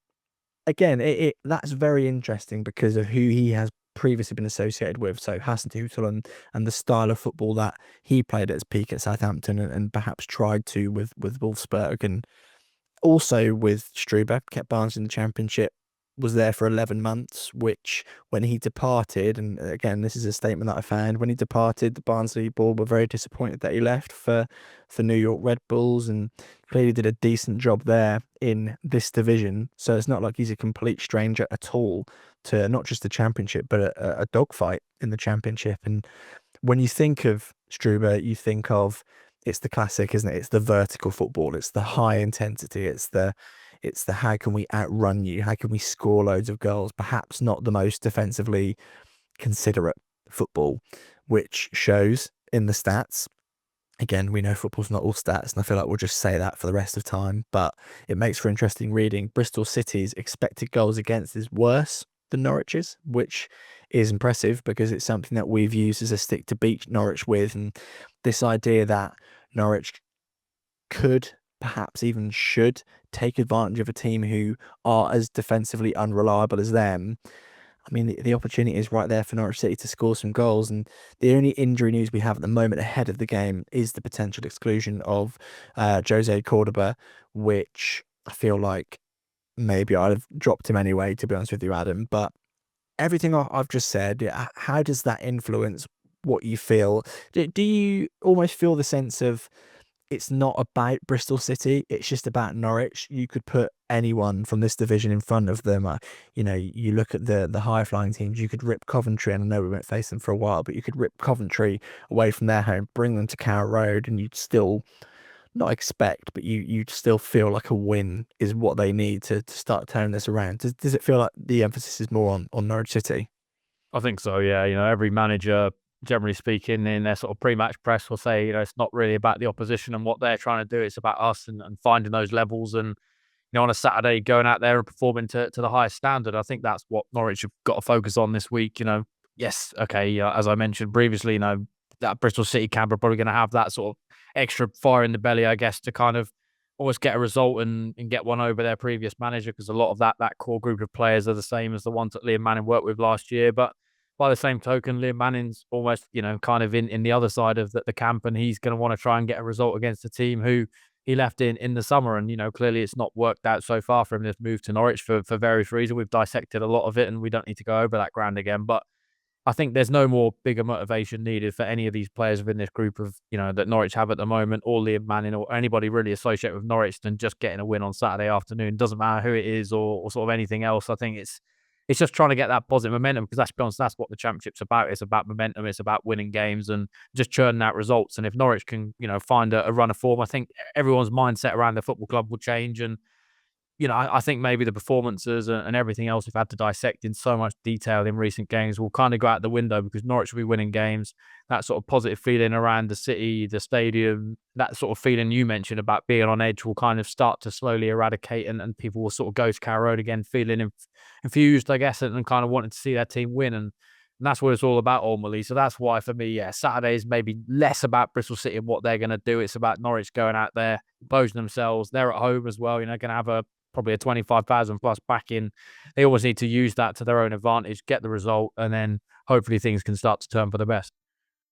again, that's very interesting because of who he has previously been associated with. So Hasenhüttl and the style of football that he played at his peak at Southampton and perhaps tried to with Wolfsburg, and also with Struber, kept Barnes in the Championship, was there for 11 months, which when he departed, and again, this is a statement that I found, when he departed, the Barnsley board were very disappointed that he left for New York Red Bulls, and clearly did a decent job there in this division. So it's not like he's a complete stranger at all to not just the Championship, but a dogfight in the Championship. And when you think of Struber, you think of, it's the classic, isn't it? It's the vertical football. It's the high intensity. It's the how can we outrun you? How can we score loads of goals? Perhaps not the most defensively considerate football, which shows in the stats. Again, we know football's not all stats, and I feel like we'll just say that for the rest of time, but it makes for interesting reading. Bristol City's expected goals against is worse than Norwich's, which is impressive because it's something that we've used as a stick to beat Norwich with. And this idea that Norwich could, perhaps even should, take advantage of a team who are as defensively unreliable as them. I mean, the opportunity is right there for Norwich City to score some goals, and the only injury news we have at the moment ahead of the game is the potential exclusion of Jose Cordoba, which I feel like maybe I'd have dropped him anyway, to be honest with you, Adam. But everything I've just said, how does that influence what you feel? Do you almost feel the sense of, it's not about Bristol City, it's just about Norwich? You could put anyone from this division in front of them. You look at the high flying teams, you could rip Coventry, and I know we won't face them for a while, but you could rip Coventry away from their home, bring them to Carra Road, and you'd still not expect, but you'd still feel like a win is what they need to start turning this around. Does it feel like the emphasis is more on Norwich City? I think so, yeah. Every manager, generally speaking, in their sort of pre-match press will say, it's not really about the opposition and what they're trying to do. It's about us and finding those levels and, on a Saturday, going out there and performing to the highest standard. I think that's what Norwich have got to focus on this week. Yes, okay, as I mentioned previously, that Bristol City camp are probably going to have that sort of extra fire in the belly, I guess, to kind of always get a result and get one over their previous manager, because a lot of that core group of players are the same as the ones that Liam Manning worked with last year. But by the same token, Liam Manning's almost, kind of in the other side of the camp, and he's going to want to try and get a result against a team who he left in the summer. And, clearly it's not worked out so far for him to move to Norwich for various reasons. We've dissected a lot of it, and we don't need to go over that ground again. But I think there's no more bigger motivation needed for any of these players within this group of, that Norwich have at the moment, or Liam Manning, or anybody really associated with Norwich, than just getting a win on Saturday afternoon. Doesn't matter who it is, or sort of anything else. I think it's just trying to get that positive momentum, because let's be honest, that's what the championship's about. It's about momentum. It's about winning games and just churning out results. And if Norwich can, find a run of form, I think everyone's mindset around the football club will change. And I think maybe the performances and everything else we've had to dissect in so much detail in recent games will kind of go out the window, because Norwich will be winning games. That sort of positive feeling around the city, the stadium, that sort of feeling you mentioned about being on edge will kind of start to slowly eradicate, and people will sort of go to Carra Road again feeling infused, I guess, and kind of wanting to see their team win. And that's what it's all about ultimately. So that's why for me, yeah, Saturday is maybe less about Bristol City and what they're going to do. It's about Norwich going out there, imposing themselves. They're at home as well, going to have probably a 25,000 plus backing. They always need to use that to their own advantage, get the result, and then hopefully things can start to turn for the best.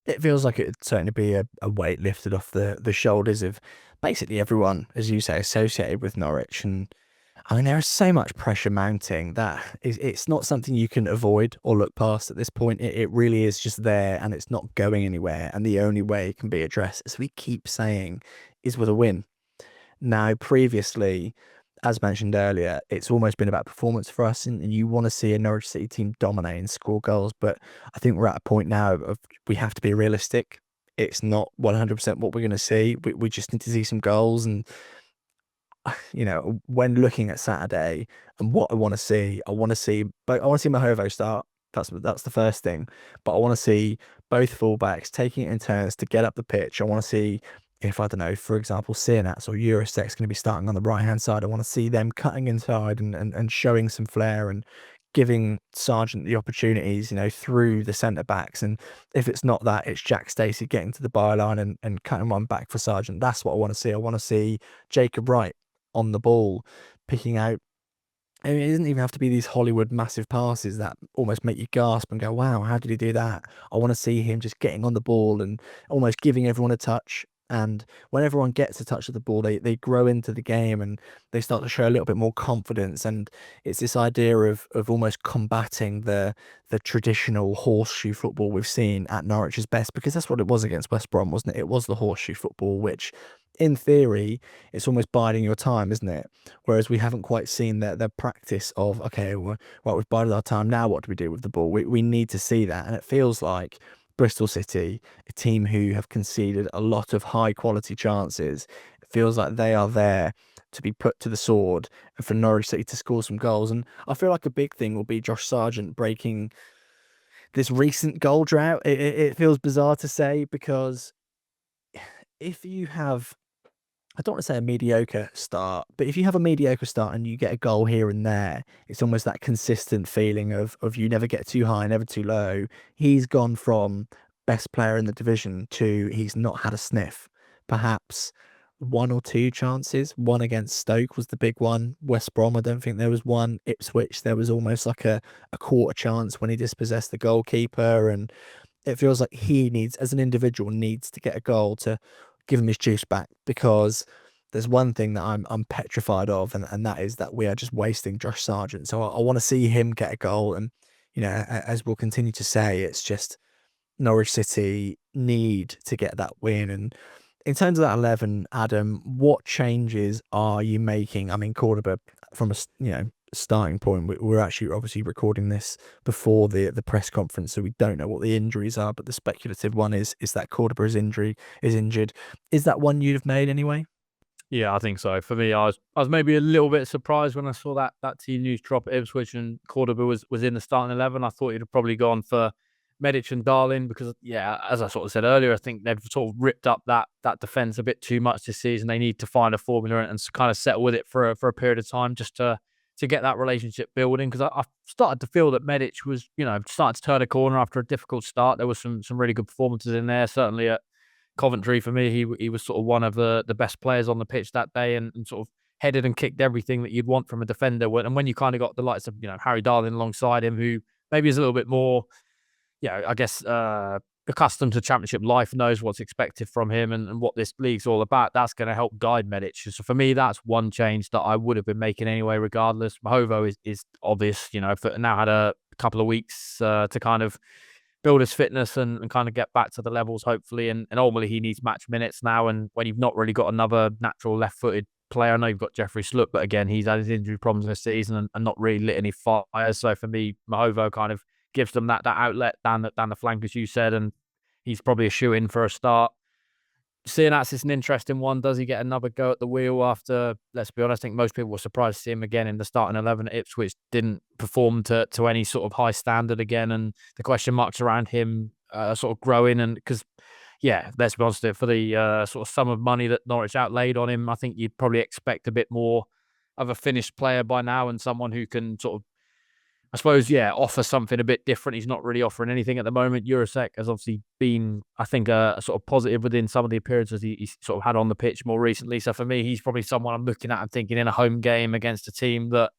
It feels like it'd certainly be a weight lifted off the shoulders of basically everyone, as you say, associated with Norwich. And I mean, there is so much pressure mounting that it's not something you can avoid or look past at this point. It really is just there, and it's not going anywhere. And the only way it can be addressed, as we keep saying, is with a win. Now, previously, as mentioned earlier, it's almost been about performance for us, and you want to see a Norwich City team dominate and score goals. But I think we're at a point now of we have to be realistic. It's not 100% what we're going to see. We just need to see some goals. And, when looking at Saturday and what I want to see, but I want to see Mahovo start. That's the first thing. But I want to see both fullbacks taking it in turns to get up the pitch. I want to see if, I don't know, for example, Sienats or Eurostek's going to be starting on the right-hand side. I want to see them cutting inside and showing some flair and giving Sargent the opportunities, through the centre backs. And if it's not that, it's Jack Stacey getting to the byline and cutting one back for Sargent. That's what I want to see. I want to see Jacob Wright on the ball, picking out. I mean, it doesn't even have to be these Hollywood massive passes that almost make you gasp and go, wow, how did he do that? I want to see him just getting on the ball and almost giving everyone a touch. And when everyone gets a touch of the ball, they grow into the game and they start to show a little bit more confidence. And it's this idea of almost combating the traditional horseshoe football we've seen at Norwich's best, because that's what it was against West Brom, wasn't it? It was the horseshoe football, which in theory, it's almost biding your time, isn't it? Whereas we haven't quite seen the practice of, okay, well, right, we've bided our time. Now what do we do with the ball? We need to see that. And it feels like Bristol City, a team who have conceded a lot of high quality chances, it feels like they are there to be put to the sword and for Norwich City to score some goals. And I feel like a big thing will be Josh Sargent breaking this recent goal drought. It feels bizarre to say, because if you have, I don't want to say a mediocre start, but if you have a mediocre start and you get a goal here and there, it's almost that consistent feeling of you never get too high, never too low. He's gone from best player in the division to he's not had a sniff. Perhaps one or two chances. One against Stoke was the big one. West Brom, I don't think there was one. Ipswich, there was almost like a quarter chance when he dispossessed the goalkeeper. And it feels like he needs, as an individual, needs to get a goal to give him his juice back, because there's one thing that I'm petrified of, and that is that we are just wasting Josh Sargent. So I want to see him get a goal. And, as we'll continue to say, it's just Norwich City need to get that win. And in terms of that 11, Adam, what changes are you making? I mean, Cordoba, from a starting point, we're actually obviously recording this before the press conference, so we don't know what the injuries are. But the speculative one is that Cordoba is injured. Is that one you'd have made anyway? Yeah, I think so. For me, I was maybe a little bit surprised when I saw that team news drop at Ipswich and Cordoba was in the starting 11. I thought he'd have probably gone for Medic and Darlin, because, yeah, as I sort of said earlier, I think they've sort of ripped up that defence a bit too much this season. They need to find a formula and kind of settle with it for a period of time, just to get that relationship building. Because I started to feel that Medic was, starting to turn a corner after a difficult start. There was some really good performances in there, certainly at Coventry. For me, he was sort of one of the best players on the pitch that day, and sort of headed and kicked everything that you'd want from a defender. And when you kind of got the likes of, Harry Darlin alongside him, who maybe is a little bit more, I guess, accustomed to championship life, knows what's expected from him and what this league's all about, that's going to help guide Medic. So for me, that's one change that I would have been making anyway, regardless. Mahovo is obvious, for now had a couple of weeks to kind of build his fitness and kind of get back to the levels, hopefully. And ultimately, he needs match minutes now. And when you've not really got another natural left-footed player, I know you've got Jeffrey Slook, but again, he's had his injury problems this season and not really lit any fires. So for me, Mahovo kind of gives them that outlet down the flank, as you said, and he's probably a shoe-in for a start. Sienats is an interesting one. Does he get another go at the wheel after, let's be honest, I think most people were surprised to see him again in the starting 11 at Ipswich, didn't perform to any sort of high standard again, and the question marks around him sort of growing, and because, yeah, let's be honest, for the sort of sum of money that Norwich outlaid on him, I think you'd probably expect a bit more of a finished player by now and someone who can sort of, I suppose, yeah, offer something a bit different. He's not really offering anything at the moment. Jurasek has obviously been, I think, a sort of positive within some of the appearances he's sort of had on the pitch more recently. So for me, he's probably someone I'm looking at and thinking in a home game against a team that,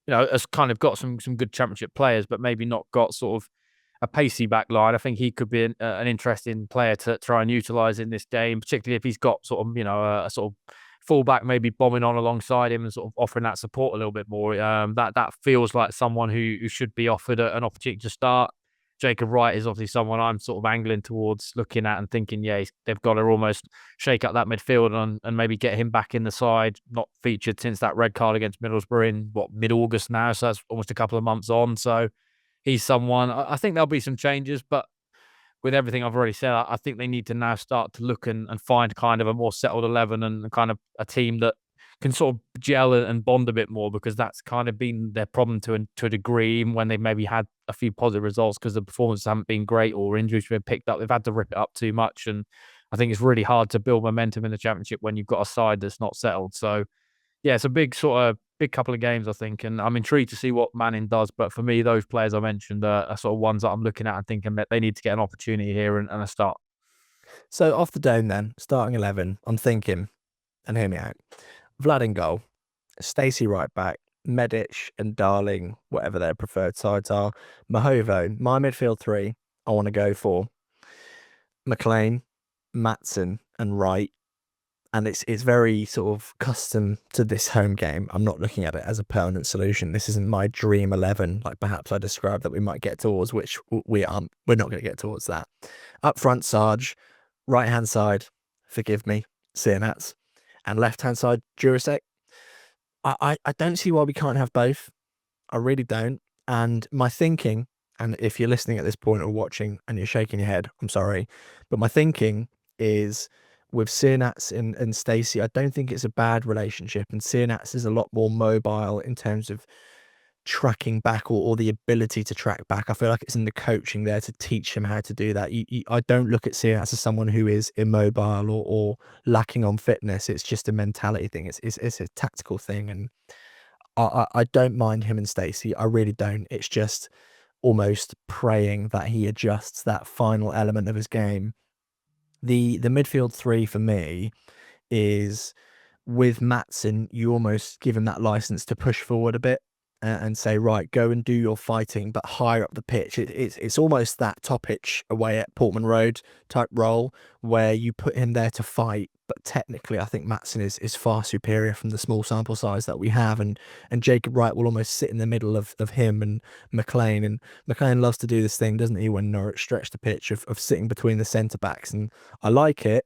has kind of got some good championship players, but maybe not got sort of a pacey back line. I think he could be an interesting player to try and utilise in this game, particularly if he's got sort of, a sort of fullback maybe bombing on alongside him and sort of offering that support a little bit more. That feels like someone who should be offered an opportunity to start. Jacob Wright is obviously someone I'm sort of angling towards looking at and thinking, yeah, they've got to almost shake up that midfield and maybe get him back in the side. Not featured since that red card against Middlesbrough in mid-August now, so that's almost a couple of months on. So he's someone. I think there'll be some changes, but with everything I've already said, I think they need to now start to look and find kind of a more settled 11 and kind of a team that can sort of gel and bond a bit more, because that's kind of been their problem to a degree, even when they've maybe had a few positive results because the performances haven't been great or injuries have been picked up. They've had to rip it up too much. And I think it's really hard to build momentum in the championship when you've got a side that's not settled. So yeah, it's a big couple of games, I think, and I'm intrigued to see what Manning does. But for me, those players I mentioned are sort of ones that I'm looking at and thinking that they need to get an opportunity here and a start. So off the dome then, starting 11, I'm thinking, and hear me out, Vlad in goal, Stacey right back, Medic and Darling, whatever their preferred sides are, Mahovo, my midfield three, I want to go for McLean, Mattson and Wright. And it's very sort of custom to this home game. I'm not looking at it as a permanent solution. This isn't my dream 11, like perhaps I described that we might get towards, which we aren't. We're not going to get towards that. Up front, Sarge. Right hand side, forgive me, Sienats. And left hand side, Jurasek. I don't see why we can't have both. I really don't. And my thinking, and if you're listening at this point or watching and you're shaking your head, I'm sorry, but my thinking is with Sienats and Stacey, I don't think it's a bad relationship. And Sienats is a lot more mobile in terms of tracking back or the ability to track back. I feel like it's in the coaching there to teach him how to do that. I don't look at Sienats as someone who is immobile or lacking on fitness. It's just a mentality thing. It's a tactical thing. And I don't mind him and Stacey. I really don't. It's just almost praying that he adjusts that final element of his game. The midfield three for me is with Mattson, you almost give him that license to push forward a bit and say, right, go and do your fighting, but higher up the pitch. It's almost that Toppich away at Portman Road type role where you put him there to fight. But technically, I think Mattson is far superior from the small sample size that we have. And Jacob Wright will almost sit in the middle of him and McLean. And McLean loves to do this thing, doesn't he, when Norwich stretch the pitch of sitting between the centre backs. And I like it.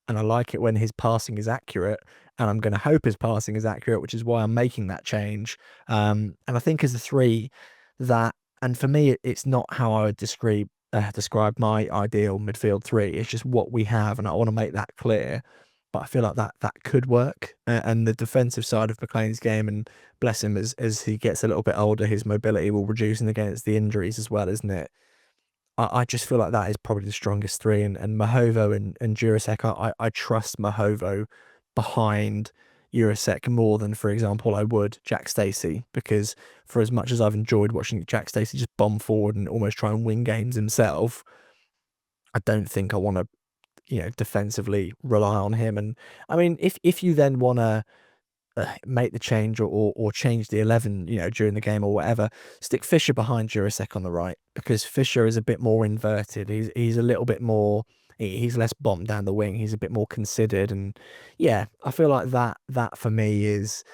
And I like it when his passing is accurate, and I'm going to hope his passing is accurate, which is why I'm making that change. And I think as a three, that, and for me, it's not how I would describe my ideal midfield three. It's just what we have, and I want to make that clear. But I feel like that could work. And the defensive side of McLean's game, and bless him, as he gets a little bit older, his mobility will reduce, and against the injuries as well, isn't it? I just feel like that is probably the strongest three, and Mahovo and Jurasek. I trust Mahovo behind Jurasek more than, for example, I would Jack Stacey, because for as much as I've enjoyed watching Jack Stacey just bomb forward and almost try and win games himself, I don't think I want to, defensively rely on him. And I mean, if you then want to make the change or change the 11, during the game or whatever, stick Fisher behind Jurasek on the right, because Fisher is a bit more inverted. He's a little bit more, he's less bombed down the wing. He's a bit more considered. And yeah, I feel like that for me is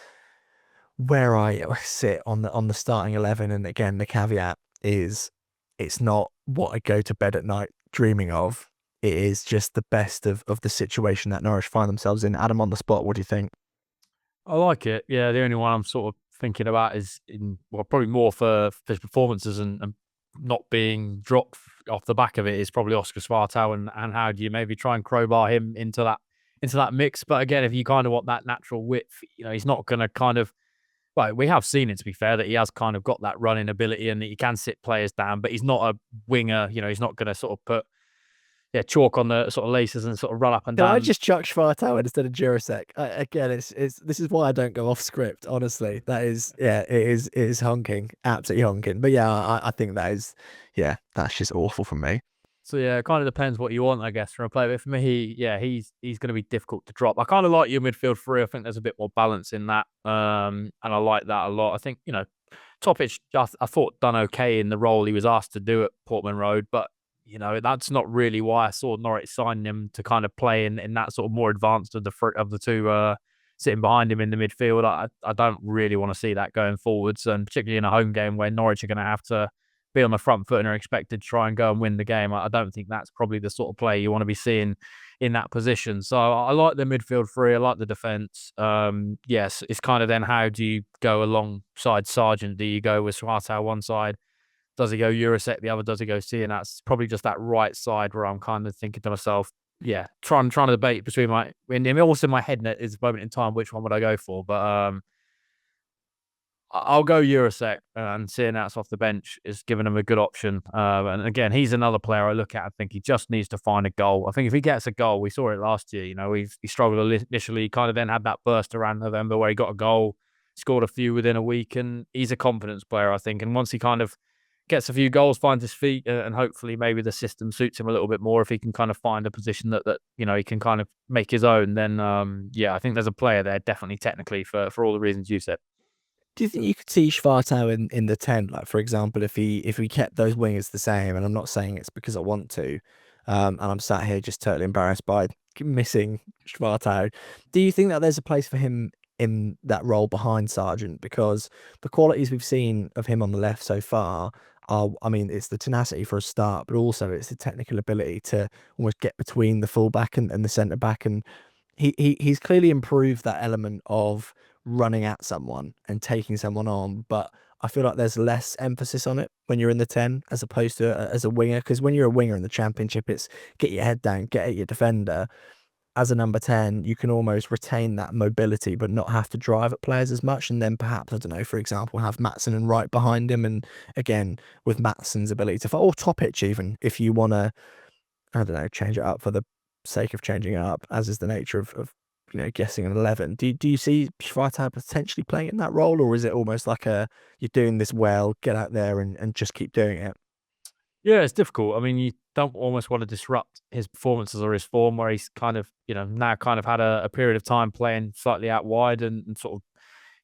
where I sit on the starting 11. And again, the caveat is it's not what I go to bed at night dreaming of. It is just the best of the situation that Norwich find themselves in. Adam, on the spot, what do you think? I like it. Yeah, the only one I'm sort of thinking about is well, probably more for his performances and not being dropped off the back of it is probably Oscar Schwartau and how do you maybe try and crowbar him into that mix. But again, if you kind of want that natural width, he's not going to kind of. Well, we have seen it, to be fair, that he has kind of got that running ability and that he can sit players down, but he's not a winger. He's not going to sort of put chalk on the sort of laces and sort of run up and Can I down. just chuck Schwartau instead of Jurasek? Again, it's this is why I don't go off script. Honestly, that is it is honking, absolutely honking. But yeah, I think that is that's just awful from me. So yeah, it kind of depends what you want, I guess, from a player. But for me, he's going to be difficult to drop. I kind of like your midfield three. I think there's a bit more balance in that, and I like that a lot. I think Topic, I thought done okay in the role he was asked to do at Portman Road, but that's not really why I saw Norwich signing him to kind of play in that sort of more advanced of the two sitting behind him in the midfield. I don't really want to see that going forwards, and particularly in a home game where Norwich are going to have to be on the front foot and are expected to try and go and win the game. I don't think that's probably the sort of play you want to be seeing in that position. So I like the midfield three. I like the defence. Yes, it's kind of then how do you go alongside Sargent? Do you go with Schwartau one side? Does he go Jurasek the other? Does he go C? And that's probably just that right side where I'm kind of thinking to myself, trying to debate between and also in my head at this moment in time, which one would I go for? But I'll go Jurasek, and seeing that's off the bench is giving him a good option. And again, he's another player I look at and think he just needs to find a goal. I think if he gets a goal, we saw it last year. He struggled initially, kind of then had that burst around November where he got a goal, scored a few within a week, and he's a confidence player, I think. And once he kind of gets a few goals, finds his feet, and hopefully maybe the system suits him a little bit more. If he can kind of find a position that he can kind of make his own, then I think there's a player there definitely technically for all the reasons you said. Do you think you could see Schwartau in the 10? Like, for example, if we kept those wingers the same, and I'm not saying it's because I want to, and I'm sat here just totally embarrassed by missing Schwartau. Do you think that there's a place for him in that role behind Sargent? Because the qualities we've seen of him on the left so far are, I mean, it's the tenacity for a start, but also it's the technical ability to almost get between the fullback and the centre back, and he's clearly improved that element of running at someone and taking someone on, but I feel like there's less emphasis on it when you're in the 10 as opposed to as a winger. Because when you're a winger in the Championship, it's get your head down, get at your defender. As a number 10, you can almost retain that mobility, but not have to drive at players as much. And then perhaps, I don't know, for example, have Mattson and Wright behind him. And again, with Mattson's ability to, or Topic even, if you want to, I don't know, change it up for the sake of changing it up, as is the nature of guessing an 11. Do you see Schwartau potentially playing in that role, or is it almost like you're doing this well, get out there and just keep doing it? Yeah, it's difficult. I mean, you don't almost want to disrupt his performances or his form where he's kind of, now kind of had a period of time playing slightly out wide and sort of,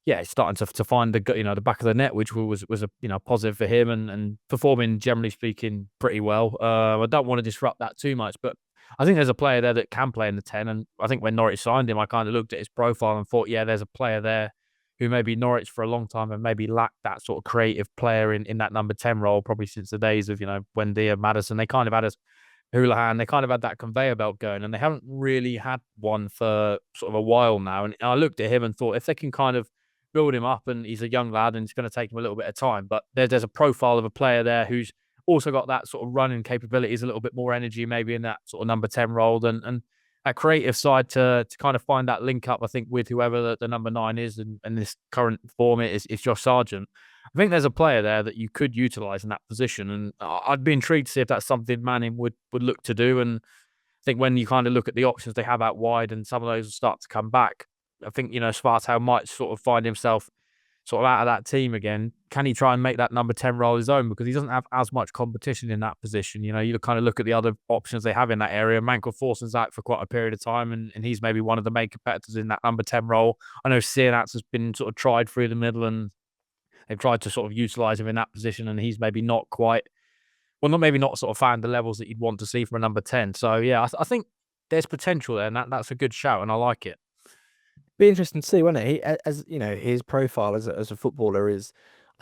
he's starting to find the back of the net, which was a positive for him and performing generally speaking pretty well. I don't want to disrupt that too much, but I think there's a player there that can play in the 10. And I think when Norwich signed him, I kind of looked at his profile and thought, there's a player there who maybe Norwich for a long time and maybe lacked that sort of creative player in that number 10 role, probably since the days of, Wendy and Maddison. They kind of had Houlihan, they kind of had that conveyor belt going, and they haven't really had one for sort of a while now. And I looked at him and thought, if they can kind of build him up, and he's a young lad and it's going to take him a little bit of time, but there's a profile of a player there who's also got that sort of running capabilities, a little bit more energy, maybe in that sort of number 10 role, and that creative side to kind of find that link up, I think, with whoever the number 9 is, and this current form is Josh Sargent. I think there's a player there that you could utilise in that position, and I'd be intrigued to see if that's something Manning would look to do. And I think when you kind of look at the options they have out wide, and some of those will start to come back, I think Schwartau might sort of find himself sort of out of that team again. Can he try and make that number 10 role his own? Because he doesn't have as much competition in that position. You kind of look at the other options they have in that area. Mankel Forson's out for quite a period of time, and he's maybe one of the main competitors in that number 10 role. I know Sienats has been sort of tried through the middle, and they've tried to sort of utilise him in that position, and he's maybe not quite, maybe not sort of found the levels that you'd want to see from a number 10. So, I think there's potential there, and that's a good shout, and I like it. Be interesting to see, won't it? As his profile as a footballer is,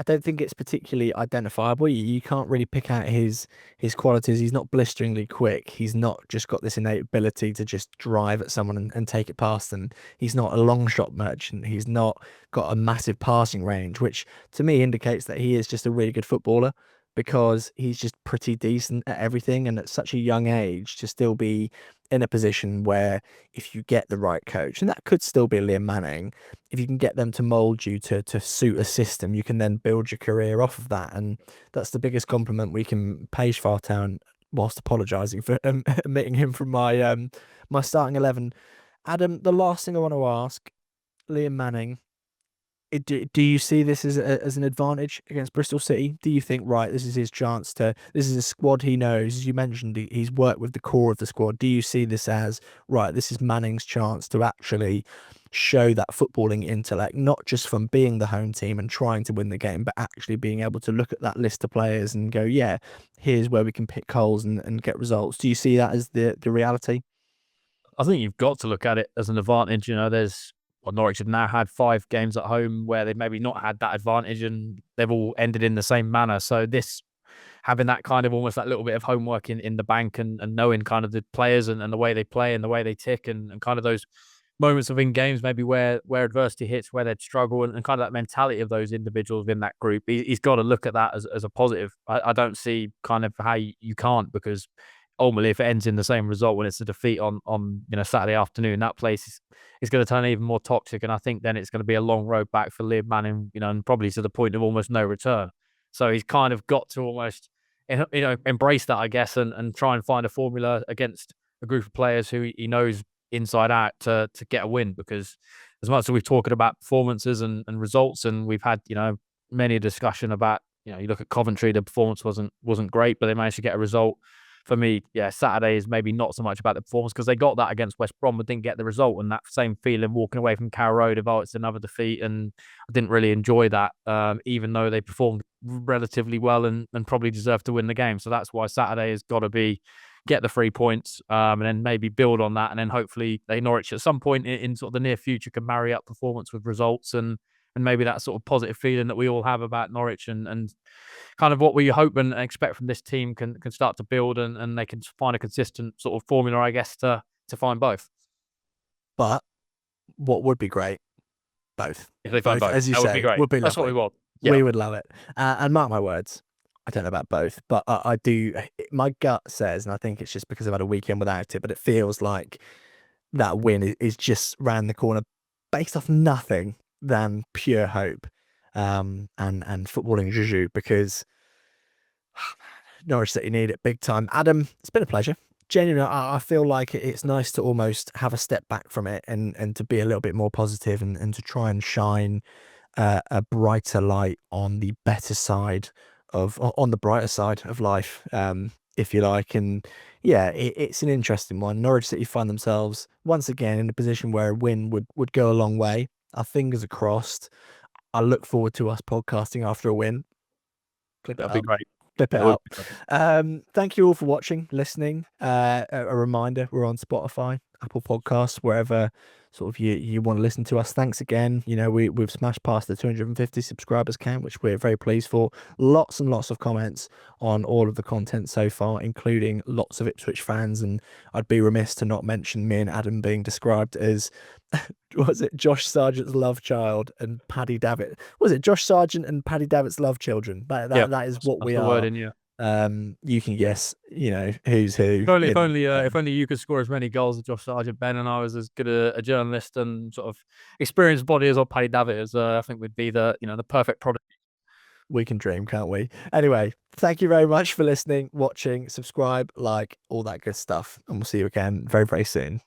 I don't think it's particularly identifiable. You can't really pick out his qualities. He's not blisteringly quick. He's not just got this innate ability to just drive at someone and take it past them. He's not a long shot merchant. He's not got a massive passing range, which to me indicates that he is just a really good footballer because he's just pretty decent at everything. And at such a young age, to still be in a position where if you get the right coach, and that could still be Liam Manning, if you can get them to mold you to suit a system, you can then build your career off of that. And that's the biggest compliment we can pay Schwartau, whilst apologising for omitting him from my starting 11. Adam, the last thing I want to ask, Liam Manning, do you see this as an advantage against Bristol City? Do you think, right, this is his chance to, this is a squad he knows, as you mentioned, he's worked with the core of the squad. Do you see this as, right, this is Manning's chance to actually show that footballing intellect, not just from being the home team and trying to win the game, but actually being able to look at that list of players and go, yeah, here's where we can pick holes and get results. Do you see that as the reality? I think you've got to look at it as an advantage. Norwich have now had 5 games at home where they've maybe not had that advantage, and they've all ended in the same manner. So this having that kind of almost that little bit of homework in the bank, and knowing kind of the players and the way they play and the way they tick, and kind of those moments within games maybe where adversity hits, where they'd struggle, and kind of that mentality of those individuals in that group. He's got to look at that as a positive. I don't see kind of how you can't, because ultimately, if it ends in the same result when it's a defeat on Saturday afternoon, that place is going to turn even more toxic. And I think then it's going to be a long road back for Liam Manning, and probably to the point of almost no return. So he's kind of got to almost embrace that, I guess, and try and find a formula against a group of players who he knows inside out to get a win. Because as much as we've talked about performances and results, and we've had many a discussion about, you look at Coventry, the performance wasn't great, but they managed to get a result. For me, yeah, Saturday is maybe not so much about the performance, because they got that against West Brom but didn't get the result, and that same feeling walking away from Carra Road of, it's another defeat, and I didn't really enjoy that, even though they performed relatively well and probably deserved to win the game. So that's why Saturday has got to be get the 3 points, and then maybe build on that, and then hopefully Norwich at some point in sort of the near future can marry up performance with results, and maybe that sort of positive feeling that we all have about Norwich, and kind of what we hope and expect from this team can start to build, and they can find a consistent sort of formula, I guess, to find both. But what would be great, both. If they find both, as you that would be say, great. would be That's what lovely. we want. Yeah. We would love it. And mark my words, I don't know about both, but I do. My gut says, and I think it's just because I've had a weekend without it, but it feels like that win is just round the corner, based off nothing than pure hope, and footballing juju, because Norwich City need it big time. Adam, it's been a pleasure. Genuinely, I feel like it's nice to almost have a step back from it and to be a little bit more positive, and to try and shine a brighter light on the better side on the brighter side of life, if you like. And yeah, it's an interesting one. Norwich City find themselves once again in a position where a win would go a long way. Our fingers are crossed. I look forward to us podcasting after a win. Clip it That'd be up. great. Clip it That would up. be great. Thank you all for watching, listening. A reminder, we're on Spotify, Apple Podcasts, wherever sort of you want to listen to us. Thanks again. We've smashed past the 250 subscribers count, which we're very pleased for. Lots and lots of comments on all of the content so far, including lots of Ipswich fans. And I'd be remiss to not mention me and Adam being described as was it Josh Sargent's love child and Paddy Davitt? Was it Josh Sargent and Paddy Davitt's love children? Yeah, That is what that's we the are. wording. Yeah. You can guess, who's who. If only you could score as many goals as Josh Sargent, Ben, and I was as good a journalist and sort of experienced body as Paddy Davitt is. I think would be the perfect product. We can dream, can't we? Anyway, thank you very much for listening, watching, subscribe, like, all that good stuff, and we'll see you again very, very soon.